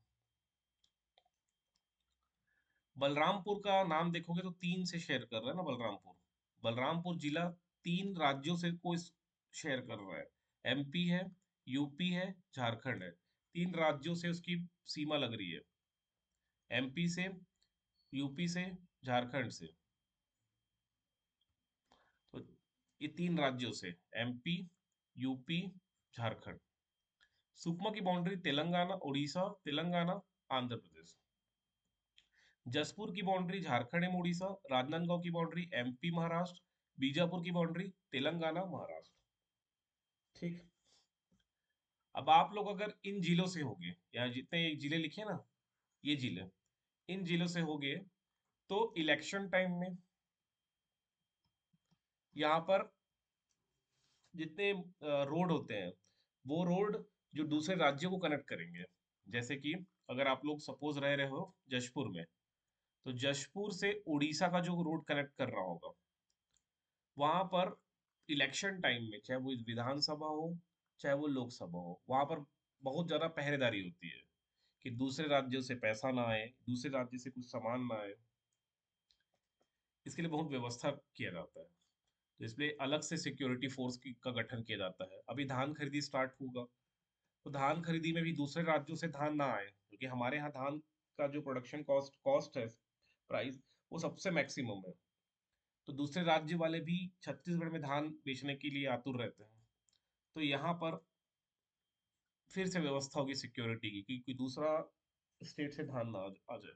बलरामपुर का नाम देखोगे तो 3 से शेयर कर रहा है ना, बलरामपुर, बलरामपुर जिला 3 राज्यों से कोई शेयर कर रहा है, एमपी है, यूपी है, झारखंड है, 3 राज्यों से उसकी सीमा लग रही है, एमपी से, यूपी से, झारखंड से। तो ये 3 राज्यों से, एमपी, यूपी, झारखंड। सुकमा की बाउंड्री तेलंगाना, उड़ीसा, तेलंगाना, आंध्र प्रदेश। जसपुर की बाउंड्री झारखंड एवं उड़ीसा, राजनांदगांव की बाउंड्री एमपी महाराष्ट्र, बीजापुर की बाउंड्री तेलंगाना महाराष्ट्र। ठीक। अब आप लोग अगर इन जिलों से होंगे, यहाँ जितने जिले लिखे ना, ये जिले, इन जिलों से होंगे, तो इलेक्शन टाइम में यहाँ पर जितने रोड होते हैं, वो रोड जो दूसरे राज्यों को कनेक्ट करेंगे, जैसे कि अगर आप लोग सपोज रह रहे हो जशपुर में, तो जशपुर से उड़ीसा का जो रोड कनेक्ट कर रहा होगा, वहां पर इलेक्शन टाइम में, चाहे वो विधानसभा हो, चाहे वो लोकसभा हो, वहां पर बहुत ज्यादा पहरेदारी होती है, कि दूसरे राज्यों से पैसा ना आए, दूसरे राज्य से कुछ सामान ना आए, इसके लिए बहुत व्यवस्था किया जाता है। तो इसलिए अलग से सिक्योरिटी फोर्स का गठन किया जाता है। अभी धान खरीदी स्टार्ट होगा, तो धान खरीदी में भी दूसरे राज्यों से धान ना आए, क्योंकि हमारे यहाँ धान का जो प्रोडक्शन कॉस्ट है, प्राइस, वो सबसे मैक्सिमम है। तो दूसरे राज्य वाले भी छत्तीसगढ़ में धान बेचने के लिए आतुर रहते हैं। तो यहाँ पर फिर से व्यवस्था होगी सिक्योरिटी की कि कोई दूसरा स्टेट से धान ना आ जाए।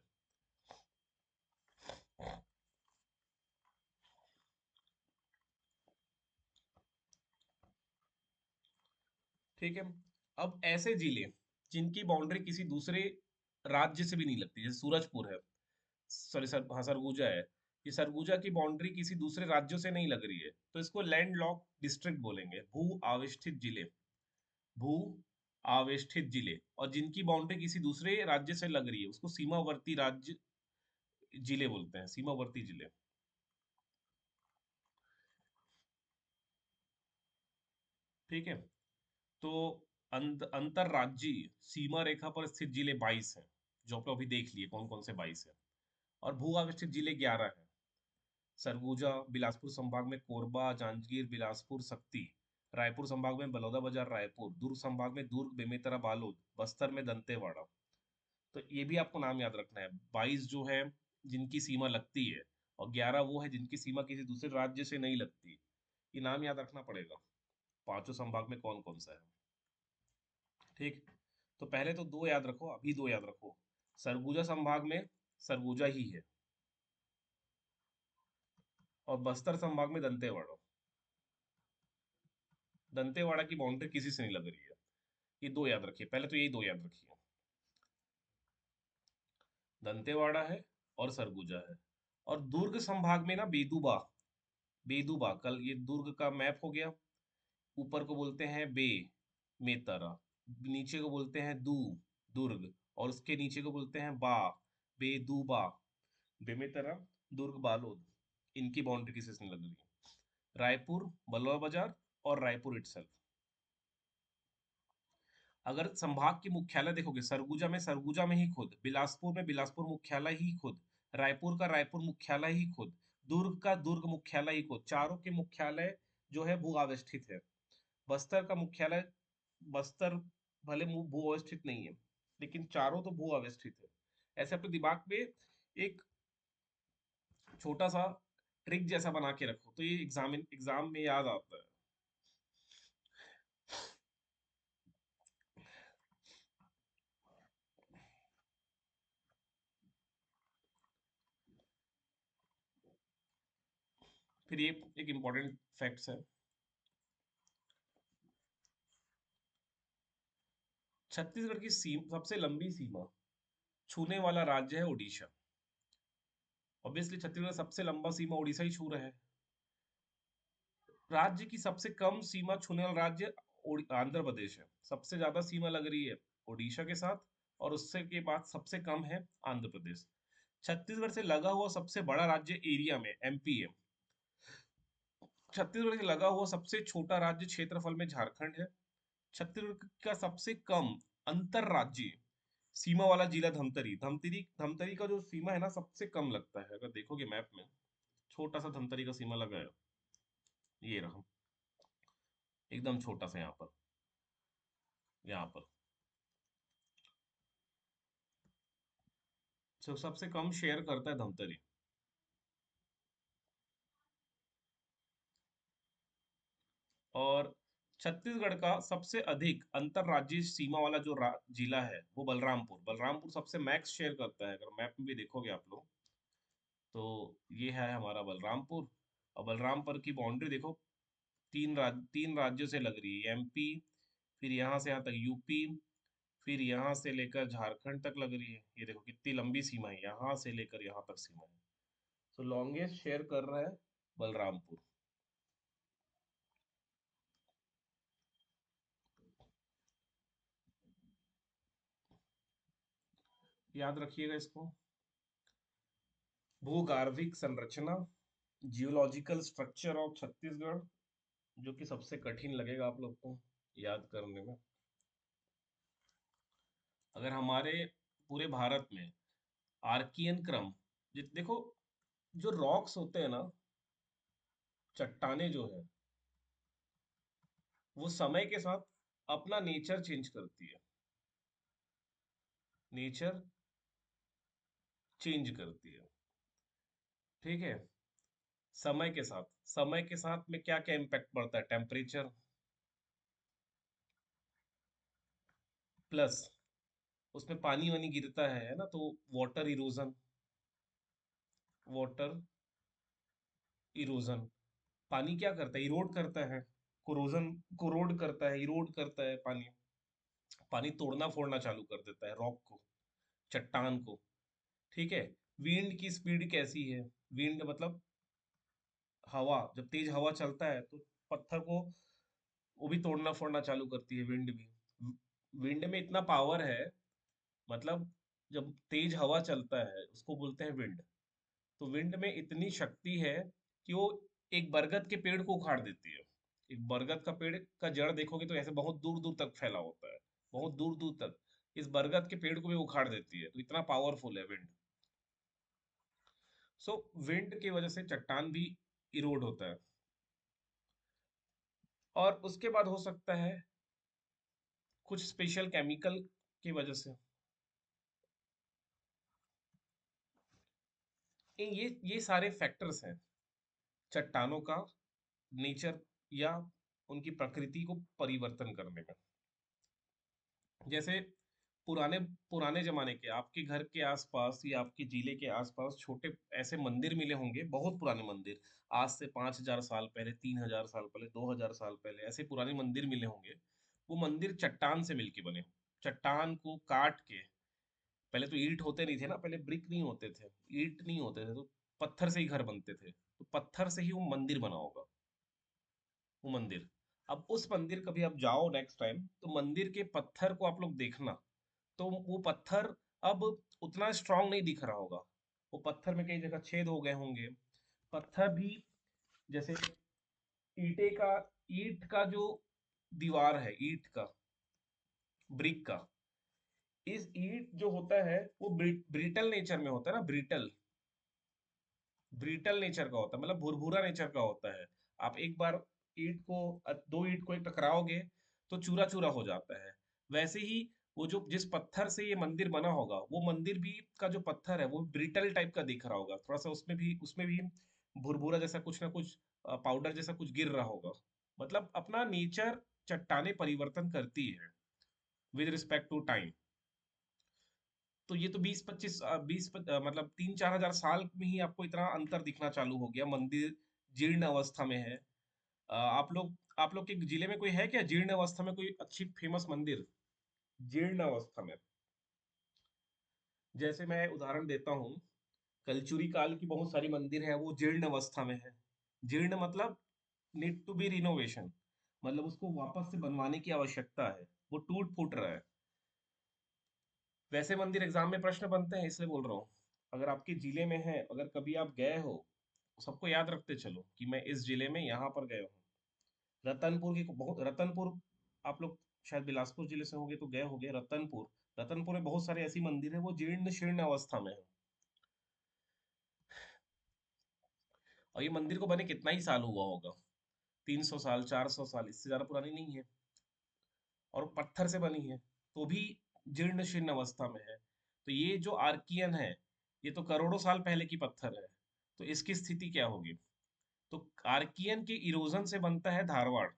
ठीक है। अब ऐसे जिले जिनकी बाउंड्री किसी दूसरे राज्य से भी नहीं लगती, जैसे सूरजपुर है, सॉरी सर, हाँ सरगुजा है, ये सरगुजा की बाउंड्री किसी दूसरे राज्यों से नहीं लग रही है, तो इसको लैंड लॉक डिस्ट्रिक्ट बोलेंगे, भू आवेष्टित जिले, भू आवेष्टित जिले। और जिनकी बाउंड्री किसी दूसरे राज्य से लग रही है उसको सीमावर्ती राज्य जिले बोलते हैं, सीमावर्ती जिले। ठीक है। तो अंतरराज्यीय सीमा रेखा पर स्थित जिले 22 हैं, जो आप लोग अभी देख लिए कौन कौन से 22 हैं। और भू आवेष्टित जिले 11 हैं। सरगुजा बिलासपुर संभाग में कोरबा, जांजगीर, बिलासपुर, शक्ति। रायपुर संभाग में बलौदाबाजार, रायपुर। दुर्ग संभाग में दुर्ग, बेमेतरा, बालोद। बस्तर में दंतेवाड़ा। तो ये भी आपको नाम याद रखना है, 22 जो है जिनकी सीमा लगती है, और 11 वो है जिनकी सीमा किसी दूसरे राज्य से नहीं लगती। ये नाम याद रखना पड़ेगा, पांचों संभाग में कौन कौन सा है। ठीक। तो पहले तो दो याद रखो, अभी दो याद रखो। सरगुजा संभाग में सरगुजा ही है, और बस्तर संभाग में दंतेवाड़ा। दंतेवाड़ा की बाउंड्री किसी से नहीं लग रही है। ये दो याद रखिए, पहले तो यही दो याद रखिए, दंतेवाड़ा है और सरगुजा है। और दुर्ग संभाग में ना बेदूबा, बेदूबा, कल ये दुर्ग का मैप हो गया। ऊपर को बोलते हैं बे, मेतरा। नीचे को बोलते हैं दू, दुर्ग। और उसके नीचे को बोलते हैं बा, बेदूबा। बेमेतरा, दुर्ग, बालोद, इनकी बाउंड्री किसी से नहीं लग रही है। रायपुर, बलौदाबाजार और रायपुर इटसेल्फ। अगर संभाग की मुख्यालय देखोगे, सरगुजा में ही खुद, बिलासपुर में बिलासपुर मुख्यालय ही खुद, रायपुर का रायपुर मुख्यालय ही खुद, दुर्ग का दुर्ग मुख्यालय ही खुद, चारों के मुख्यालय जो है भू अवस्थित है। बस्तर का मुख्यालय, बस्तर भले भू अवस्थित नहीं है, लेकिन चारों तो भू अवस्थित है। ऐसे अपने दिमाग में एक छोटा सा ट्रिक जैसा बना के रखो, तो ये एग्जाम में याद आता है। फिर ये एक इम्पोर्टेंट फैक्ट्स है, छत्तीसगढ़ की सबसे लंबी सीमा छूने वाला राज्य है उड़ीसा। ऑब्वियसली छत्तीसगढ़ सबसे लंबा सीमा उड़ीसा ही छू रहा है। राज्य की सबसे कम सीमा छूने वाला राज्य आंध्र प्रदेश है। सबसे ज्यादा सीमा लग रही है उड़ीसा के साथ, और उससे के बाद सबसे कम है आंध्र प्रदेश। छत्तीसगढ़ से लगा हुआ सबसे बड़ा राज्य एरिया में एमपी है। छत्तीसगढ़ से लगा हुआ सबसे छोटा राज्य क्षेत्रफल में झारखंड है। छत्तीसगढ़ का सबसे कम अंतर राज्य सीमा वाला जिला धमतरी। धमतरी धमतरी का जो सीमा है ना, सबसे कम लगता है, अगर देखोगे मैप में, छोटा सा धमतरी का सीमा लगा है, ये रहा, एकदम छोटा सा यहाँ पर, यहाँ पर। तो सबसे कम शेयर करता है धमतरी। और छत्तीसगढ़ का सबसे अधिक अंतरराज्यीय सीमा वाला जो जिला है वो बलरामपुर। बलरामपुर सबसे मैक्स शेयर करता है, अगर मैप में भी देखोगे आप लोग, तो ये है हमारा बलरामपुर। और बलरामपुर की बाउंड्री देखो, तीन राज्यों से लग रही है, एमपी, फिर यहाँ से यहाँ तक यूपी, फिर यहाँ से लेकर झारखंड तक लग रही है। ये देखो कितनी लंबी सीमा है, यहाँ से लेकर यहाँ तक सीमा है। तो लॉन्गेस्ट शेयर कर रहा है बलरामपुर। याद रखिएगा इसको। भूगर्भिक संरचना, जियोलॉजिकल स्ट्रक्चर ऑफ छत्तीसगढ़, जो कि सबसे कठिन लगेगा आप लोग को याद करने में। अगर हमारे पूरे भारत में आर्कियन क्रम, देखो, जो रॉक्स होते हैं ना, चट्टाने जो है वो समय के साथ अपना नेचर चेंज करती है, नेचर चेंज करती है। ठीक है। समय के साथ में क्या क्या इम्पैक्ट पड़ता है, टेम्परेचर प्लस उसमें पानी वानी गिरता है ना, तो वाटर इरोजन, वाटर इरोजन, पानी क्या करता है, इरोड करता है, कोरोजन, कोरोड करता है, इरोड करता है पानी। पानी तोड़ना फोड़ना चालू कर देता है रॉक को, चट्टान को। ठीक है। विंड की स्पीड कैसी है, विंड मतलब हवा, जब तेज हवा चलता है तो पत्थर को वो भी तोड़ना फोड़ना चालू करती है, विंड भी। विंड में इतना पावर है, मतलब जब तेज हवा चलता है उसको बोलते हैं विंड। तो विंड में इतनी शक्ति है कि वो एक बरगद के पेड़ को उखाड़ देती है। एक बरगद का पेड़ का जड़ देखोगे तो ऐसे बहुत दूर दूर तक फैला होता है, बहुत दूर दूर तक। इस बरगद के पेड़ को भी उखाड़ देती है, तो इतना पावरफुल है विंड। सो विंड की वजह से चट्टान भी इरोड होता है। और उसके बाद हो सकता है कुछ स्पेशल केमिकल की वजह से। ये सारे फैक्टर्स हैं चट्टानों का नेचर या उनकी प्रकृति को परिवर्तन करने में। जैसे पुराने पुराने जमाने के आपके घर के आसपास या आपके जिले के आसपास छोटे ऐसे मंदिर मिले होंगे, बहुत पुराने मंदिर, आज से 5,000 साल पहले, 3,000 साल पहले, 2,000 साल पहले ऐसे पुराने मंदिर मिले होंगे। वो मंदिर चट्टान से मिलके बने, चट्टान को काट के। पहले तो ईंट होते नहीं थे ना, पहले ब्रिक नहीं होते थे, ईंट नहीं होते थे, तो पत्थर से ही घर बनते थे, तो पत्थर से ही वो मंदिर बना होगा, वो मंदिर। अब उस मंदिर कभी आप जाओ नेक्स्ट टाइम, तो मंदिर के पत्थर को आप लोग देखना, तो वो पत्थर अब उतना स्ट्रांग नहीं दिख रहा होगा। वो पत्थर में कई जगह छेद हो गए होंगे। पत्थर भी जैसे ईंटे का, ईंट का जो दीवार है, ईंट का, ब्रिक का, इस ईंट जो होता है वो ब्रिटल नेचर में होता है ना, ब्रिटल, ब्रिटल नेचर का होता है, मतलब भुरभुरा नेचर का होता है। आप एक बार ईंट को, दो ईंट को एक टकराओगे तो चूरा चूरा हो जाता है। वैसे ही वो जो जिस पत्थर से ये मंदिर बना होगा, वो मंदिर भी का जो पत्थर है वो ब्रिटल टाइप का दिख रहा होगा, थोड़ा सा उसमें भी भुरभुरा जैसा कुछ ना कुछ, पाउडर जैसा कुछ गिर रहा होगा। मतलब अपना नेचर चट्टाने परिवर्तन करती है विद रिस्पेक्ट टू टाइम। तो ये तो 20-25 मतलब 3-4 हजार साल में ही आपको इतना अंतर दिखना चालू हो गया, मंदिर जीर्ण अवस्था में है। आप लोग के जिले में कोई है क्या जीर्ण अवस्था में कोई अच्छी फेमस मंदिर, जीर्ण अवस्था में? जैसे मैं उदाहरण देता हूँ, कलचुरी काल की बहुत सारी मंदिर है, वो जीर्ण अवस्था में है। जीर्ण मतलब नीड टू बी रिनोवेशन, मतलब उसको वापस से बनवाने की आवश्यकता है, वो टूट फूट रहा है। वैसे मंदिर एग्जाम में प्रश्न बनते हैं, इसलिए बोल रहा हूँ। अगर आपके जिले में है, अगर कभी आप गए हो, तो सबको याद रखते चलो कि मैं इस जिले में यहाँ पर गया हूँ। रतनपुर की बहुत, रतनपुर, आप लोग शायद बिलासपुर जिले से होंगे तो गए होंगे रतनपुर। रतनपुर में बहुत सारे ऐसी मंदिर है वो जीर्ण शीर्ण अवस्था में है। और ये मंदिर को बने कितना ही साल हुआ होगा, 300 साल, 400 साल, इससे ज्यादा पुरानी नहीं है। और पत्थर से बनी है, तो भी जीर्ण शीर्ण अवस्था में है। तो ये जो आर्कियन है, ये तो करोड़ों साल पहले की पत्थर है, तो इसकी स्थिति क्या होगी? तो आर्कियन के इरोजन से बनता है धारवाड़,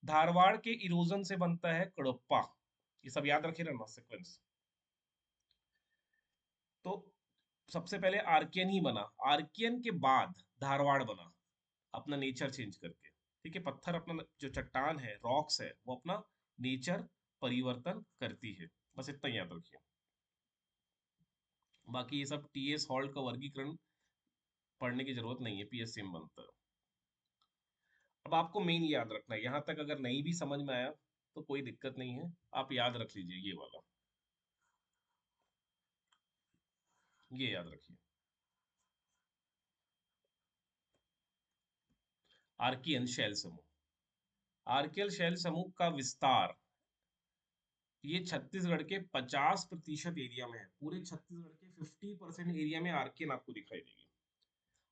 धारवाड़ के इरोजन से बनता है कडप्पा। ये सब याद रखे रहना सीक्वेंस। तो सबसे पहले आर्कियन ही बना, आर्कियन के बाद धारवाड़ बना, अपना नेचर चेंज करके। ठीक है, पत्थर अपना जो चट्टान है, रॉक्स है, वो अपना नेचर परिवर्तन करती है। बस इतना याद रखिए। बाकी ये सब टीएस हॉल्ट का वर्गीकरण पढ़ने की जरूरत नहीं है, पीएससी में बनता है। अब आपको मेन याद रखना है, यहाँ तक अगर नहीं भी समझ में आया तो कोई दिक्कत नहीं है, आप याद रख लीजिए ये वाला, ये याद रखिए। आर्कियन शैल समूह, आर्कियल शैल समूह का विस्तार, ये छत्तीसगढ़ के 50% एरिया में है, पूरे छत्तीसगढ़ के 50% एरिया में आर्कियन आपको दिखाई देगी,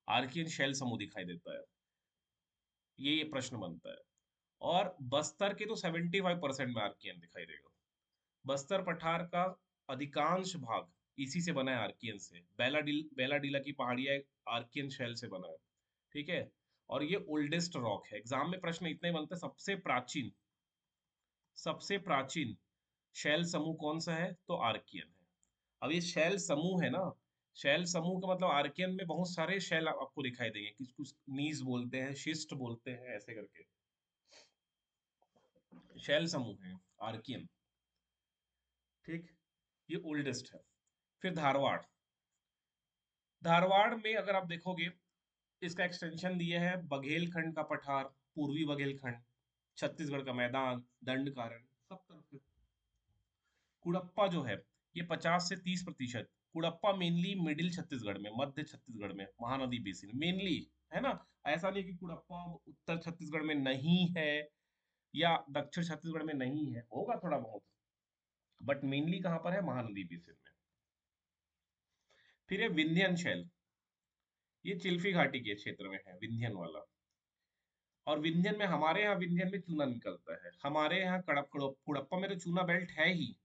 आर्कियन शैल समूह दिखाई देता है। ये प्रश्न बनता है। और बस्तर के तो 75% में आर्कियन दिखाई देगा। बस्तर पठार का अधिकांश भाग इसी से बना है, आर्कियन से। बेलाडीला की पहाड़ियां आर्कियन शेल से बना है, ठीक है। और ये ओल्डेस्ट रॉक है। एग्जाम में प्रश्न इतने ही बनते हैं, सबसे प्राचीन शैल समूह कौन सा है, तो आर्कियन है। अब ये शैल समूह है ना, शैल समूह का मतलब आर्कियन में बहुत सारे शैल आपको दिखाई देंगे, कुछ कुछ नीज बोलते हैं, शिस्ट बोलते हैं, ऐसे करके शैल समूह है आर्कियन, ठीक। ये ओल्डेस्ट है। फिर धारवाड़। धारवाड़ में अगर आप देखोगे, इसका एक्सटेंशन दिया है बघेलखंड का पठार, पूर्वी बघेलखंड, छत्तीसगढ़ का मैदान, दंडकारण्य, सब तरफ से। कुड़प्पा जो है, ये 50 से 30%। कुड़प्पा मेनली मिडिल छत्तीसगढ़ में, मध्य छत्तीसगढ़ में, महानदी बेसिन मेनली, है ना। ऐसा नहीं कि कुड़प्पा उत्तर छत्तीसगढ़ में नहीं है या दक्षिण छत्तीसगढ़ में नहीं है, होगा थोड़ा बहुत, बट मेनली कहाँ पर है, महानदी बेसिन में। फिर है विंध्यन शैल। ये चिल्फी घाटी के क्षेत्र में है, विंध्यन वाला। और विंध्यन में, हमारे यहाँ विंध्यन में चूना निकलता है। हमारे यहाँ कुड़प्पा में तो चूना बेल्ट है ही,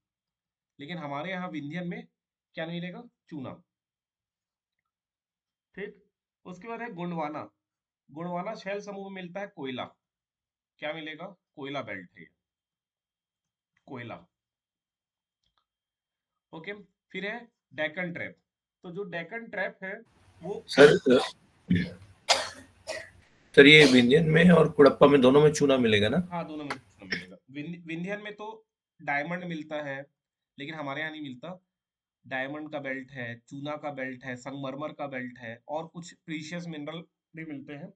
लेकिन हमारे यहाँ विंध्यन में क्या नहीं मिलेगा, चूना, ठीक। उसके बाद है गोंडवाना। गोंडवाना शैल समूह में मिलता है कोयला। क्या मिलेगा, कोयला बेल्ट है ये, कोयला। ओके। फिर है डेक्कन ट्रैप। तो जो डेक्कन ट्रैप है वो, सर सर ये विंध्यन में और कुड़प्पा में दोनों में चूना मिलेगा ना? हाँ दोनों में चूना मिलेगा। विंध्यन में तो डायमंड मिलता है, लेकिन हमारे यहाँ नहीं मिलता। डायमंड का बेल्ट है, चूना का बेल्ट है, संगमरमर का बेल्ट है, और कुछ प्रीशियस मिनरल भी मिलते हैं,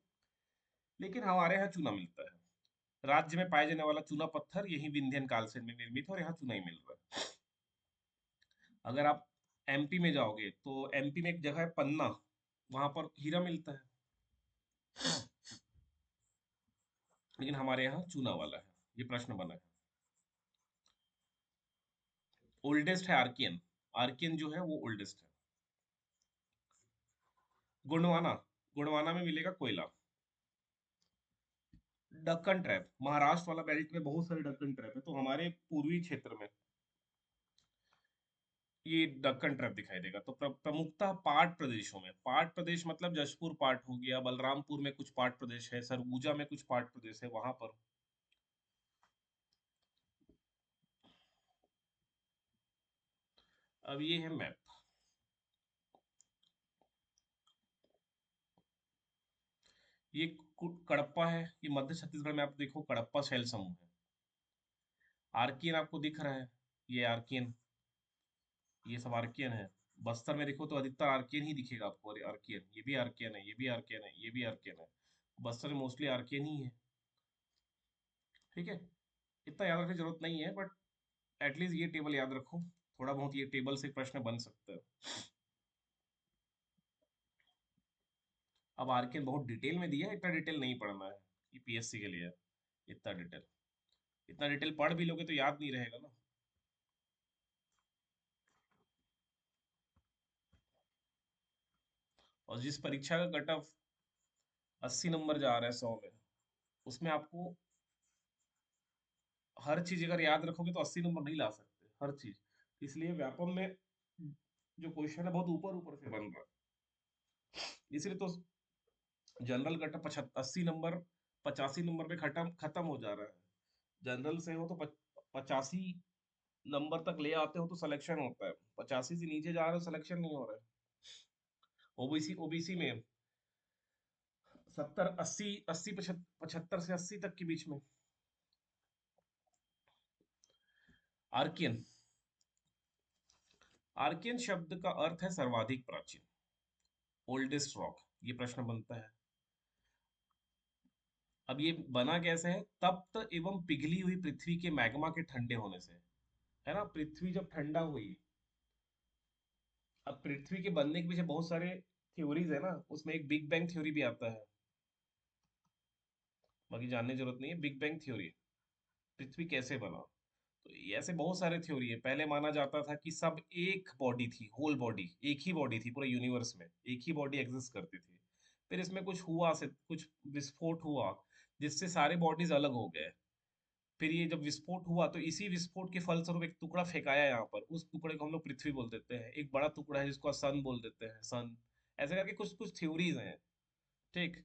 लेकिन हमारे यहाँ चूना मिलता है। राज्य में पाए जाने वाला चूना पत्थर यही विंध्यन काल से में निर्मित है, और यहाँ चूना ही मिल रहा है। अगर आप एमपी में जाओगे तो एमपी में एक जगह है पन्ना, वहां पर हीरा मिलता है, लेकिन हमारे यहाँ चूना वाला है। ये प्रश्न बना है। ओल्डेस्ट है आर्कियन। आर्कियन जो है वो ओल्डेस्ट है। गोंडवाना। गोंडवाना में मिलेगा कोयला। डक्कन ट्रैप, महाराष्ट्र वाला बेल्ट में बहुत सारे डक्कन ट्रैप है, तो हमारे पूर्वी क्षेत्र में ये दक्कन ट्रैप दिखाई देगा। तो प्रमुखतः पाट प्रदेशों में, पाट प्रदेश मतलब जशपुर पाट हो गया, बलरामपुर में कुछ पाट प्रदेश है, सरगुजा में कुछ पाट प्रदेश है, वहां पर। अब ये है मैप। ये कड़प्पा है, ये मध्य छत्तीसगढ़ में, आप देखो कड़प्पा शैल समूह है। आर्कियन आपको दिख रहा है, ये आर्कियन, ये सब आर्कियन है। बस्तर में देखो तो अधिकतर आर्कियन ही दिखेगा आपको, अरे आर्कियन, ये भी आर्कियन है, ये भी आर्कियन है, ये भी आर्कियन है। बस्तर में मोस्टली आर्कियन ही है, ठीक है। इतना याद रखने की जरूरत नहीं है, बट एटलीस्ट ये टेबल याद रखो, थोड़ा बहुत ये टेबल से प्रश्न बन सकता है। अब आर्कियन बहुत डिटेल में दिया है, इतना डिटेल नहीं पढ़ना है, ये पीएससी के लिए है। इतना डिटेल, इतना डिटेल पढ़ भी लोगे तो याद नहीं रहेगा ना। और जिस परीक्षा का कट ऑफ 80 नंबर जा रहा है 100 में, उसमें आपको हर चीज अगर याद रखोगे तो 80 नंबर नहीं ला सकते, हर चीज। इसलिए व्यापम में जो क्वेश्चन है बहुत ऊपर ऊपर से बन रहा है, इसलिए तो general cut off 80 number 85 number पे खत्म खत्म हो जा रहा है। जनरल से हो तो 85 नंबर तक ले आते हो तो सिलेक्शन होता है, 85 से नीचे जा रहे हो सिलेक्शन नहीं हो रहा है। ओबीसी में 70 80 80 75 से 80 तक के बीच में। आर्कियन। आर्कियन शब्द का अर्थ है सर्वाधिक प्राचीन, ओल्डेस्ट रॉक। ये प्रश्न बनता है। अब ये बना कैसे है, तप्त एवं पिघली हुई पृथ्वी के मैग्मा के ठंडे होने से, है ना। पृथ्वी जब ठंडा हुई, अब पृथ्वी के बनने के पीछे बहुत सारे थ्योरीज है ना, उसमें एक बिग बैंग थ्योरी भी आता है, बाकी जानने की जरूरत नहीं है। बिग बैंग थ्योरी, पृथ्वी कैसे बना, तो ये ऐसे बहुत सारे थ्योरी है। पहले माना जाता था कि सब एक बॉडी थी, होल बॉडी, एक ही बॉडी थी पूरे यूनिवर्स में, एक ही बॉडी एग्जिस्ट करती थी। फिर इसमें कुछ हुआ से कुछ विस्फोट हुआ, जिससे सारे बॉडीज अलग हो गए। फिर ये जब विस्फोट हुआ तो इसी विस्फोट के फलस्वरूप एक टुकड़ा फेंकाया यहाँ पर, उस टुकड़े को हम लोग पृथ्वी बोल देते हैं। एक बड़ा टुकड़ा है जिसको सन बोल देते हैं, सन। ऐसे करके कुछ कुछ थ्योरीज हैं, ठीक।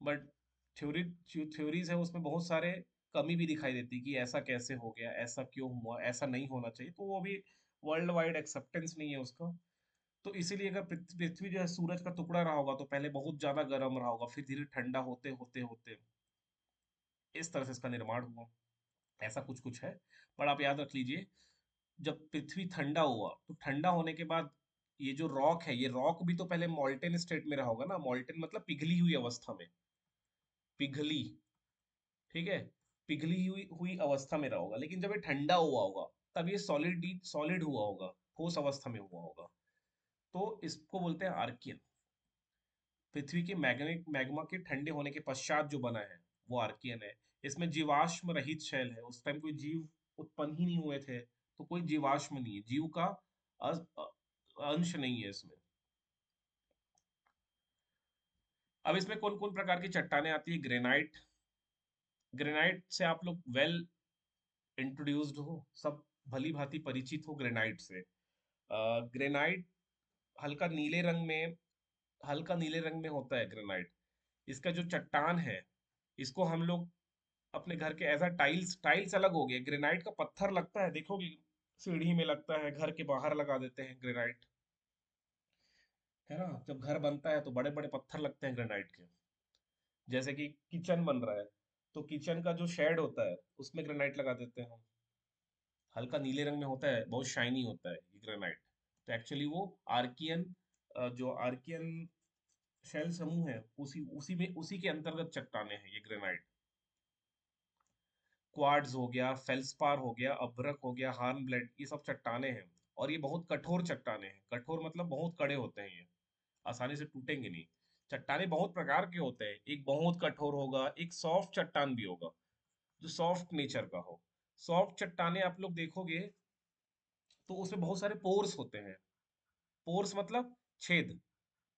बट थ्योरी थ्योरीज है, उसमें बहुत सारे कमी भी दिखाई देती कि ऐसा कैसे हो गया, ऐसा क्यों हुआ, ऐसा नहीं होना चाहिए, तो वो भी वर्ल्ड वाइड एक्सेप्टेंस नहीं है उसका। तो इसीलिए अगर पृथ्वी जो है सूरज का टुकड़ा रहा होगा तो पहले बहुत ज्यादा गर्म रहा होगा, फिर धीरे ठंडा होते होते होते इस तरह से इसका निर्माण हुआ। ऐसा कुछ कुछ है। पर आप याद रख लीजिए, जब पृथ्वी ठंडा हुआ तो ठंडा होने के बाद ये जो रॉक है, ये रॉक भी तो पहले मॉल्टेन स्टेट में रहा होगा ना। मॉल्टेन मतलब पिघली हुई अवस्था में, पिघली, ठीक है, पिघली हुई हुई अवस्था में रहा होगा। लेकिन जब ये ठंडा हुआ होगा तब ये सॉलिड हुआ होगा, ठोस अवस्था में हुआ होगा। तो इसको बोलते हैं आर्कियन। पृथ्वी के मैग्नेटिक मैग्मा के ठंडे होने के पश्चात जो बना है वो आर्कियन है। इसमें जीवाश्म रहित शैल है, उस टाइम कोई जीव उत्पन्न ही नहीं हुए थे, तो कोई जीवाश्म नहीं है, जीव का अंश नहीं है इसमें। अब इसमें कौन कौन प्रकार की चट्टानें आती है? ग्रेनाइट। ग्रेनाइट से आप लोग वेल इंट्रोड्यूस्ड हो, सब भली भांति परिचित हो ग्रेनाइट से। ग्रेनाइट हल्का नीले रंग में, हल्का नीले रंग में होता है ग्रेनाइट। इसका जो चट्टान है, इसको हम लोग अपने घर के ऐसा टाइल्स, टाइल्स अलग हो गए, ग्रेनाइट का पत्थर लगता है, देखोगे सीढ़ी में लगता है, घर के बाहर लगा देते हैं ग्रेनाइट, है ना। जब घर बनता है तो बड़े बड़े पत्थर लगते हैं ग्रेनाइट के। जैसे कि किचन बन रहा है तो किचन का जो शेड होता है उसमें ग्रेनाइट लगा देते हैं हम। हल्का नीले रंग में होता है, बहुत शाइनी होता है ये ग्रेनाइट। तो एक्चुअली वो आर्कियन, जो आर्कियन शैल समूह है, उसी उसी में, उसी के अंतर्गत चट्टाने हैं ये ग्रेनाइट। क्वार्ट्ज हो गया, फेल्सपार हो गया, अभ्रक हो गया, हार्न ब्लेड, ये सब चट्टाने हैं। और ये बहुत कठोर चट्टाने हैं। कठोर मतलब बहुत कड़े होते हैं ये, आसानी से टूटेंगे नहीं। चट्टाने बहुत प्रकार के होते हैं, एक बहुत कठोर होगा, एक सॉफ्ट चट्टान भी होगा जो सॉफ्ट नेचर का हो। सॉफ्ट चट्टाने आप लोग देखोगे तो उसमें बहुत सारे पोर्स होते हैं। पोर्स मतलब छेद,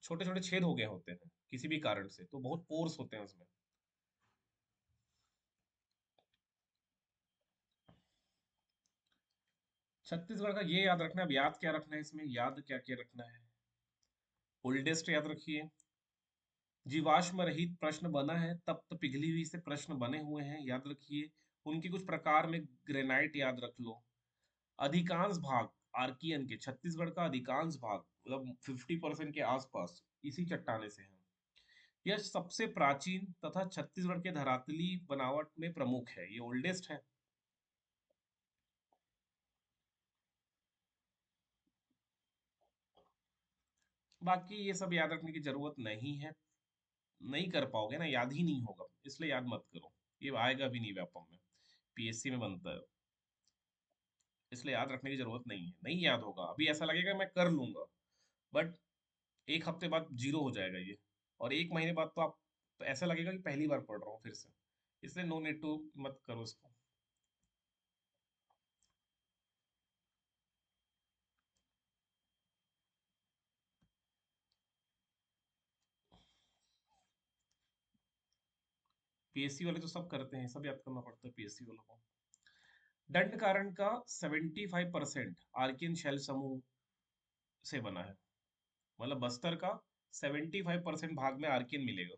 छोटे छोटे छेद हो गए होते हैं किसी भी कारण से, तो बहुत पोर्स होते हैं उसमें। छत्तीसगढ़ का ये याद रखना है। अब याद क्या रखना है इसमें, याद क्या क्या रखना है? ओल्डेस्ट याद रखिए, जीवाश्म रहित प्रश्न बना है, तब तो पिघली हुई से प्रश्न बने हुए हैं, याद रखिए। उनके कुछ प्रकार में ग्रेनाइट याद रख लो। अधिकांश भाग आर्कियन के, छत्तीसगढ़ का अधिकांश भाग मतलब 50% के आसपास इसी चट्टाने से है। यह सबसे प्राचीन तथा छत्तीसगढ़ के धरातली बनावट में प्रमुख है, ये ओल्डेस्ट है। बाकी ये सब याद रखने की जरूरत नहीं है, नहीं कर पाओगे ना, याद ही नहीं होगा, इसलिए याद मत करो। ये आएगा भी नहीं व्यापम में, पीएससी में बनता है, इसलिए याद रखने की जरूरत नहीं है। नहीं याद होगा, अभी ऐसा लगेगा मैं कर लूंगा, बट एक हफ्ते बाद जीरो हो जाएगा ये। और एक महीने बाद तो आप, तो ऐसा लगेगा कि पहली बार पढ़ रहा हूँ फिर से। इसलिए नो नीड टू, मत करो इसको। पीएससी वाले तो सब करते हैं, सब याद करना पड़ता है पीएससी वालों को। दंड कारण का 75% आर्कियन शैल समूह से बना है। मतलब बस्तर का 75% भाग में आर्कियन मिलेगा।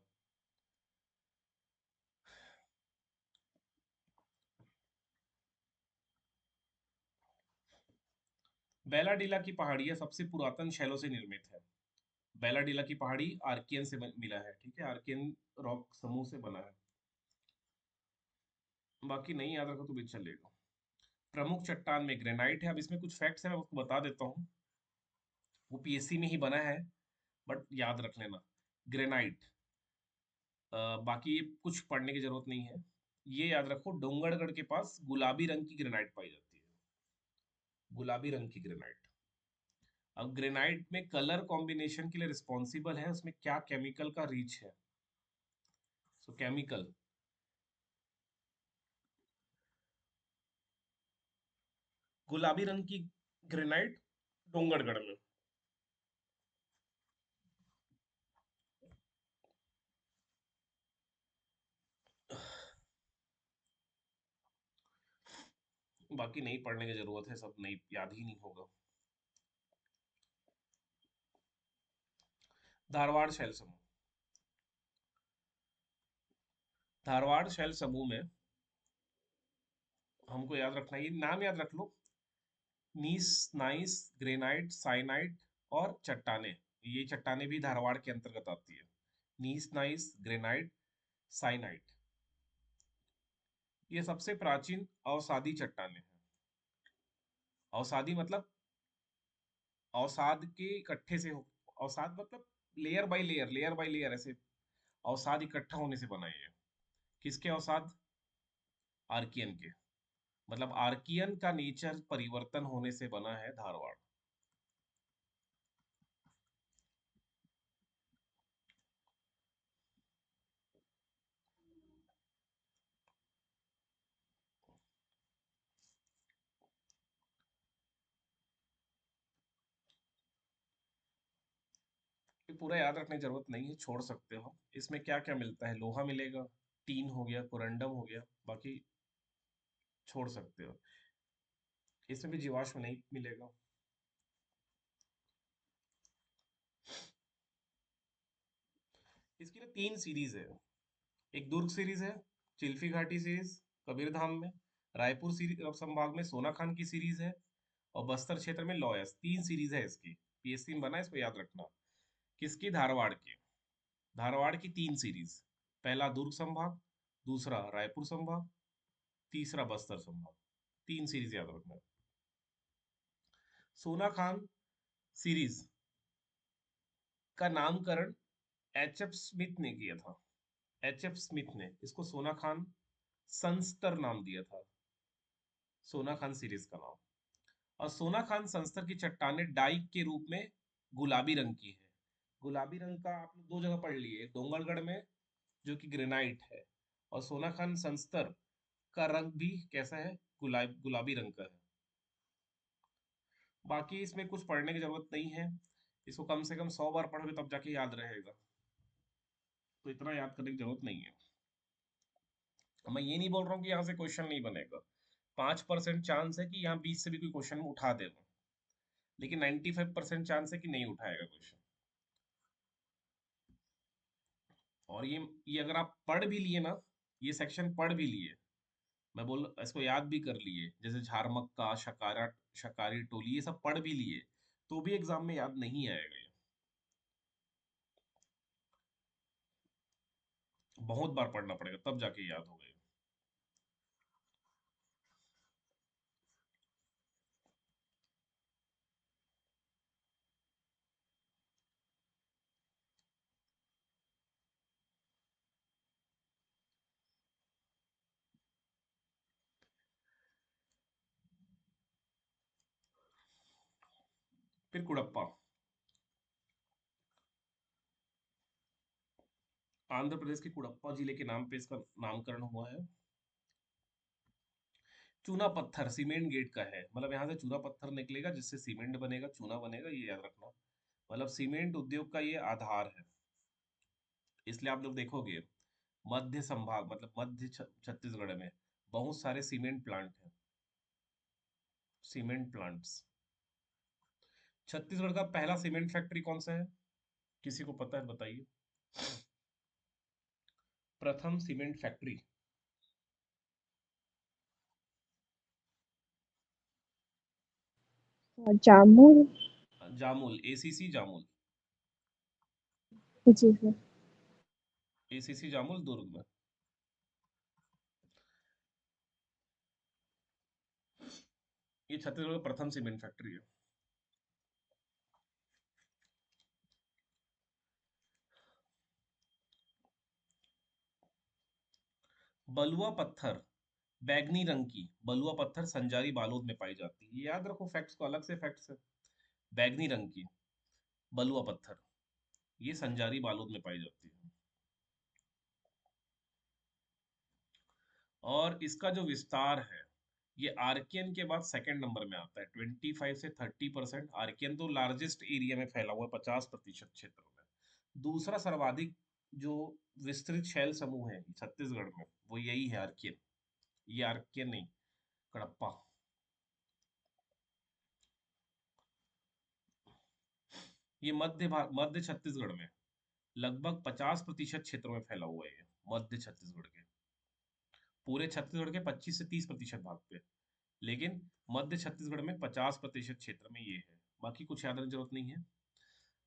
बैलाडीला की पहाड़ियां सबसे पुरातन शैलों से निर्मित है। बैलाडीला की पहाड़ी आर्कियन से मिला है, ठीक है, आर्कियन रॉक समूह से बना है। बाकी नहीं याद रखो तो भी चलेगा। प्रमुख चट्टान में ग्रेनाइट है। अब इसमें कुछ फैक्ट्स है, मैं आपको बता देता हूँ। वो पीएससी में ही बना है, बट याद रख लेना, ग्रेनाइट। बाकी ये कुछ पढ़ने की जरूरत नहीं है। ये याद रखो, डोंगरगढ़ के पास गुलाबी रंग की ग्रेनाइट पाई जाती है, गुलाबी रंग की ग्रेनाइट। अब ग्रेनाइट में कलर कॉम्बिनेशन के लिए रिस्पॉन्सिबल है, उसमें क्या केमिकल का रीच है? सो केमिकल, गुलाबी रंग की ग्रेनाइट डोंगरगढ़ में। बाकी नहीं पढ़ने की जरूरत है, सब नहीं याद ही नहीं होगा। धारवाड़ शैल समूह। धारवाड़ शैल समूह में हमको याद रखना, ये नाम याद रख लो, नीस, नाइस, ग्रेनाइट, साइनाइट और चट्टाने। ये चट्टाने भी धारवाड़ के अंतर्गत आती है। नीस, नाइस, ग्रेनाइट, साइनाइट, ये सबसे प्राचीन अवसादी चट्टाने हैं। अवसादी मतलब अवसाद के इकट्ठे से हो, अवसाद मतलब layer by layer, layer by layer, ऐसे अवसाद इकट्ठा होने से बना है। किसके अवसाद? आर्कियन के। मतलब आर्कियन का नेचर परिवर्तन होने से बना है धारवाड़। ये पूरा याद रखने की जरूरत नहीं है, छोड़ सकते हो। इसमें क्या क्या मिलता है? लोहा मिलेगा, टीन हो गया, कोरंडम हो गया, बाकी छोड़ सकते हो। इसमें भी जीवाश्म नहीं मिलेगा। इसकी ना 3 सीरीज है। एक दुर्ग सीरीज है, चिल्फी घाटी सीरीज कबीरधाम में, रायपुर संभाग में सोनाखान की सीरीज है, और बस्तर क्षेत्र में लॉयस। 3 सीरीज है इसकी, पीएससी में बना है, इसको याद रखना। किसकी? धारवाड़ की। धारवाड़ की 3 सीरीज। पहला दुर्ग संभाग, दूसरा रायपुर संभाग, तीसरा बस्तर संभाग। 3 सीरीज याद रखना। सोनाखान सीरीज का नामकरण एच एफ स्मिथ ने किया था। एच एफ स्मिथ ने इसको सोनाखान संस्तर नाम दिया था, सोनाखान सीरीज का नाम। और सोनाखान संस्तर की चट्टानें डाइक के रूप में गुलाबी रंग की है। गुलाबी रंग का आप लोग 2 जगह पढ़ लिए, डोंगरगढ़ में जो कि ग्रेनाइट है, और सोनाखान संस्तर का रंग भी कैसा है? गुलाबी रंग का है। बाकी इसमें कुछ पढ़ने की जरूरत नहीं है, इसको कम से कम 100 बार पढ़ोगे तब जाके याद रहेगा, तो इतना याद करने की जरूरत नहीं है। मैं ये नहीं बोल रहा हूँ कि यहाँ से क्वेश्चन नहीं बनेगा, 5% चांस है कि यहाँ 20 से भी कोई क्वेश्चन उठा देगा, लेकिन 95% चांस है कि नहीं उठाएगा क्वेश्चन। और ये अगर आप पढ़ भी लिए ना, ये सेक्शन पढ़ भी लिए, मैं बोल इसको याद भी कर लिए, जैसे झारमक्का, शकारा, शकारी टोली, ये सब पढ़ भी लिए, तो भी एग्जाम में याद नहीं आएगा ये। बहुत बार पढ़ना पड़ेगा तब जाके याद होगा ये। फिर कुड़प्पा। आंध्र प्रदेश के कुड़प्पा जिले के नाम पे इसका नामकरण हुआ है। चूना पत्थर सीमेंट गेट का है, मतलब यहाँ से चूना पत्थर निकलेगा जिससे सीमेंट बनेगा, चूना बनेगा, ये याद रखना। मतलब सीमेंट उद्योग का ये आधार है। इसलिए आप लोग देखोगे मध्य संभाग, मतलब मध्य छत्तीसगढ़ में बहुत सारे सीमेंट प्लांट हैं। Cement plants. छत्तीसगढ़ का पहला सीमेंट फैक्ट्री कौन सा है? किसी को पता है बताइए। प्रथम सीमेंट फैक्ट्री। जामुन। जामुल, एसीसी जामुल। जी सर। एसीसी जामुल दुर्ग में। ये छत्तीसगढ़ का प्रथम सीमेंट फैक्ट्री है। बलुआ पत्थर बैगनी रंग की बलुआ पत्थर संजारी बालोद में पाई जाती है। ये याद रखो, फैक्ट्स को, अलग से फैक्ट्स है। बैगनी रंग की बलुआ पत्थर, ये संजारी बालोद में पाई जाती है। और इसका जो विस्तार है, ये आर्कियन के बाद सेकंड नंबर में आता है। 25 से 30%। आर्कियन तो लार्जेस्ट एरिया में फैला हुआ है, 50% क्षेत्र में। दूसरा सर्वाधिक जो विस्तृत शैल समूह है छत्तीसगढ़ में, वो यही है, आर्कियन। ये आर्कियन नहीं, कडप्पा। ये मध्य छत्तीसगढ़ में लगभग 50% क्षेत्र में फैला हुआ है ये, मध्य छत्तीसगढ़ के, पूरे छत्तीसगढ़ के 25 से 30% भाग पे, लेकिन मध्य छत्तीसगढ़ में 50% क्षेत्र में ये है। बाकी कुछ याद रखने की जरूरत नहीं है।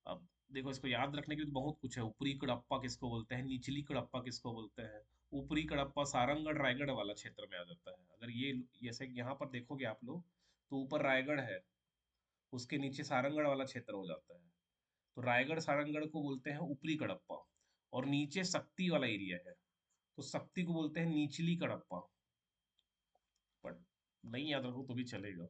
अब देखो, इसको याद रखने के लिए तो बहुत कुछ है। ऊपरी कडप्पा किसको बोलते हैं, निचली कडप्पा किसको बोलते हैं। ऊपरी कडप्पा सारंगढ़ रायगढ़ वाला क्षेत्र में आ जाता है। अगर ये जैसे यहाँ पर देखोगे आप लोग, तो ऊपर रायगढ़ है, उसके नीचे सारंगढ़ वाला क्षेत्र हो जाता है। तो रायगढ़ सारंगढ़ को बोलते हैं ऊपरी कडप्पा, और नीचे शक्ति वाला एरिया है, तो शक्ति को बोलते हैं निचली कडप्पा। बट नहीं याद रखो तो भी चलेगा।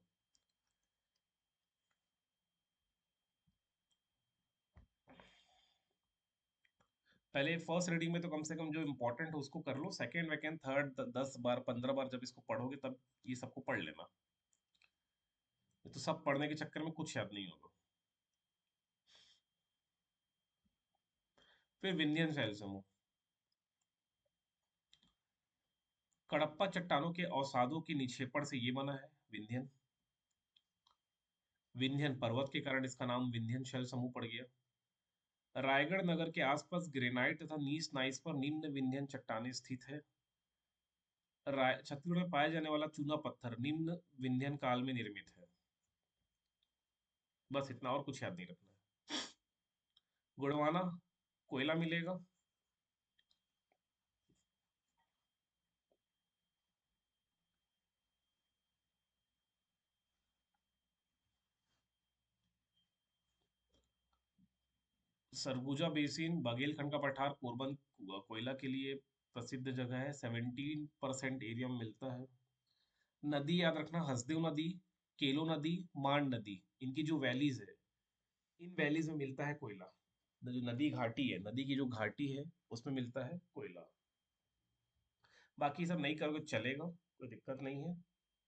पहले फर्स्ट रीडिंग में तो कम से कम जो इम्पोर्टेंट है उसको कर लो, सेकंड वेकेंड थर्ड 10 बार 15 बार जब इसको पढ़ोगे तब ये सबको पढ़ लेना। ये तो सब पढ़ने के चक्कर में कुछ याद नहीं होगा। फिर विंध्यन शैल समूह, कडप्पा चट्टानों के अवसादों के निक्षेपण से ये बना है विंध्यन। विंध्यन पर्वत के कारण इसका नाम विंध्यन शैल समूह पड़ गया। रायगढ़ नगर के आसपास ग्रेनाइट तथा नीस नाइस पर निम्न विंध्यन चट्टानें स्थित है। छत्तीसगढ़ में पाया जाने वाला चूना पत्थर निम्न विंध्यन काल में निर्मित है। बस इतना, और कुछ याद नहीं रखना है। गोंडवाना कोयला मिलेगा। सरगुजा बेसिन बघेलखंड का पठार कोरबन कोयला के लिए प्रसिद्ध जगह है, 17% एरिया में मिलता है। नदी याद रखना, हसदेव नदी, केलो नदी, मान नदी, इनकी जो वैलीज है, इन वैलीज में मिलता है कोयला। जो नदी घाटी है, नदी की जो घाटी है, उसमें मिलता है कोयला। बाकी सब नहीं करोगे चलेगा, कोई दिक्कत नहीं है,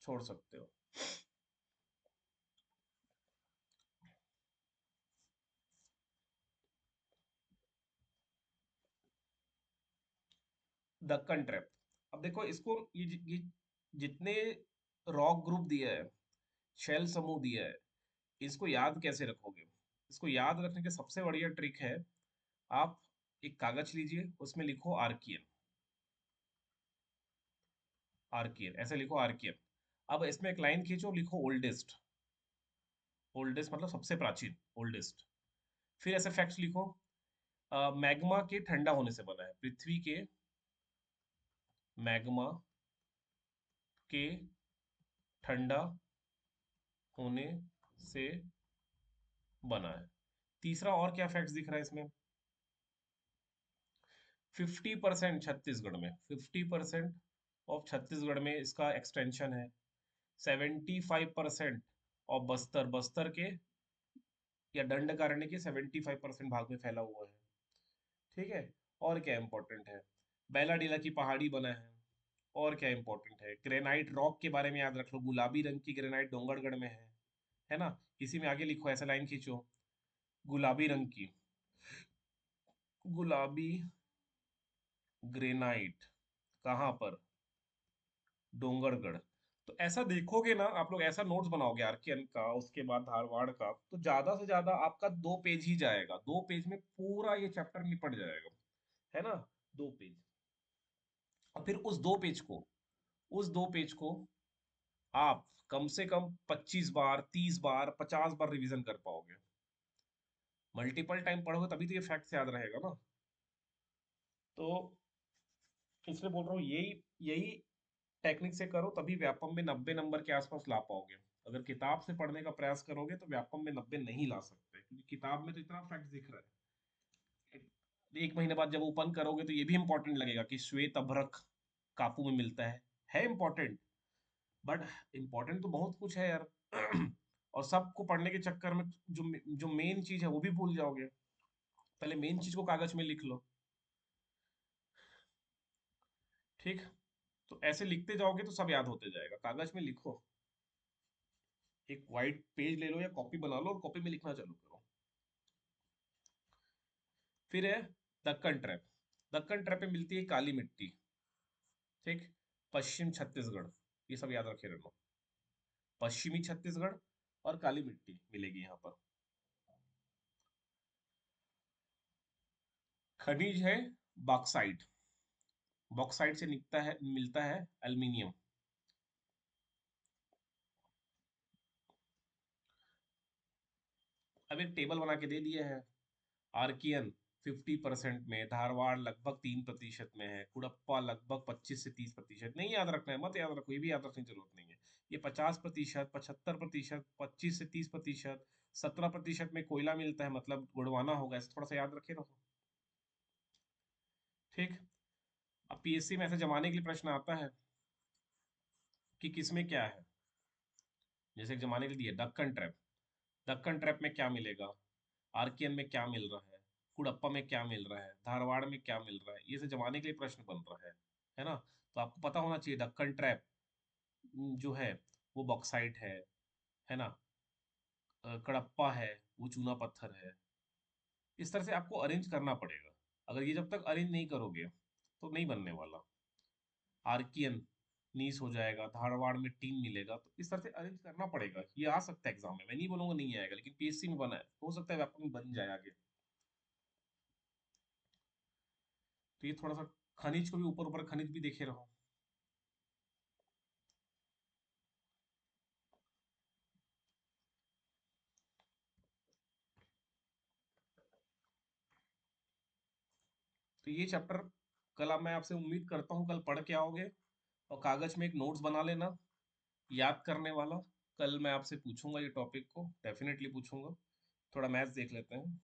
छोड़ सकते हो। दक्कन ट्रैप, अब देखो इसको, ये जितने रॉक ग्रुप दिया है, शेल समूह दिया है, इसको याद कैसे रखोगे। इसको याद रखने की सबसे बढ़िया ट्रिक है, आप एक कागज लीजिए, उसमें लिखो आर्कियन। आर्कियन ऐसे लिखो, आर्कियन। अब इसमें एक लाइन खींचो, लिखो ओल्डेस्ट। ओल्डेस्ट मतलब सबसे प्राचीन, ओल्डेस्ट। फिर ऐसे फैक्ट्स लिखो, मैग्मा के ठंडा होने से बना है, पृथ्वी के मैग्मा के ठंडा होने से बना है। तीसरा और क्या फैक्ट्स दिख रहा है इसमें, 50% छत्तीसगढ़ में, 50% ऑफ छत्तीसगढ़ में इसका एक्सटेंशन है। 75% ऑफ बस्तर, बस्तर के या दंडकारण्य के 75% भाग में फैला हुआ है। ठीक है। और क्या इंपॉर्टेंट है, बैलाडीला की पहाड़ी बना है। और क्या इंपॉर्टेंट है, ग्रेनाइट रॉक के बारे में याद रख लो, गुलाबी रंग की ग्रेनाइट डोंगरगढ़ में है ना। इसी में आगे लिखो, ऐसा लाइन खींचो, गुलाबी रंग की, गुलाबी ग्रेनाइट कहाँ पर, डोंगरगढ़। तो ऐसा देखोगे ना आप लोग, ऐसा नोट्स बनाओगे आर्कियन का, उसके बाद धारवाड़ का, तो ज्यादा से ज्यादा आपका 2 पेज ही जाएगा, 2 पेज में पूरा ये चैप्टर निपट जाएगा, है ना। 2 पेज। और फिर उस 2 पेज को आप कम से कम 25 बार, 30 बार, 50 बार रिवीजन कर पाओगे। मल्टीपल टाइम पढ़ोगे तभी तो ये फैक्ट्स याद रहेगा ना। तो इसलिए बोल रहा हूँ, यही यही टेक्निक से करो, तभी व्यापम में 90 नंबर के आसपास ला पाओगे। अगर किताब से पढ़ने का प्रयास करोगे तो व्यापम में 90 नहीं ला सकते, क्योंकि किताब में तो इतना फैक्ट दिख रहा है। एक महीने बाद जब ओपन करोगे तो ये भी इंपॉर्टेंट लगेगा कि श्वेत अभ्रक कापू में मिलता है इंपॉर्टेंट। बट इंपॉर्टेंट तो बहुत कुछ है यार। और सबको पढ़ने के चक्कर में जो जो मेन चीज है वो भी भूल जाओगे। पहले मेन चीज को कागज में लिख लो। ठीक। तो ऐसे लिखते जाओगे तो सब याद होते जाएगा, कागज में लिखो। एक वाइट पेज ले लो या कॉपी बना लो और कॉपी में लिखना चालू करो। फिर है दक्कन ट्रैप। दक्कन ट्रैप में मिलती है काली मिट्टी। ठीक। पश्चिम छत्तीसगढ़, ये सब याद रखे रहना। पश्चिमी छत्तीसगढ़ और काली मिट्टी मिलेगी यहाँ पर। खनिज है बॉक्साइट। बॉक्साइट से मिलता है एल्युमिनियम। अब एक टेबल बना के दे दिया है। आर्कियन 50% में, धारवाड़ लगभग 3% में है, कुड़प्पा लगभग 25 से 30%। नहीं याद रखना है, मत याद रखो, ये भी याद रखने की जरूरत नहीं है। ये 50%, 75%, 25 से 30%, 17% में कोयला मिलता है, मतलब गुड़वाना होगा, ऐसे थोड़ा सा याद रखे रहो। ठीक। अब पीएससी में ऐसे जमाने के लिए प्रश्न आता है कि किसमें क्या है। जैसे एक जमाने के लिए दक्कन ट्रैप। दक्कन ट्रैप में क्या मिलेगा, आर्कियन में क्या मिल रहा है, कुड़प्पा में क्या मिल रहा है, धारवाड़ में क्या मिल रहा है, ये सब जमाने के लिए प्रश्न बन रहा है ना। तो आपको पता होना चाहिए दक्कन ट्रैप जो है वो बॉक्साइट है ना। कड़प्पा है वो चूना पत्थर है। इस तरह से आपको अरेंज करना पड़ेगा। अगर ये जब तक अरेंज नहीं करोगे तो नहीं बनने वाला। आर्कियन नीस हो जाएगा, धारवाड़ में टीन मिलेगा, तो इस तरह से अरेंज करना पड़ेगा। ये आ सकता है एग्जाम में, मैं नहीं बोलूंगा नहीं आएगा, लेकिन पीएससी में बना है, हो सकता है आपको में बन जाए आगे। तो ये थोड़ा सा खनिज को भी ऊपर ऊपर खनिज भी देखे रहो। तो ये चैप्टर कल अब मैं आपसे उम्मीद करता हूँ कल पढ़ के आओगे, और कागज में एक नोट्स बना लेना याद करने वाला। कल मैं आपसे पूछूंगा ये टॉपिक को, डेफिनेटली पूछूंगा। थोड़ा मैथ्स देख लेते हैं।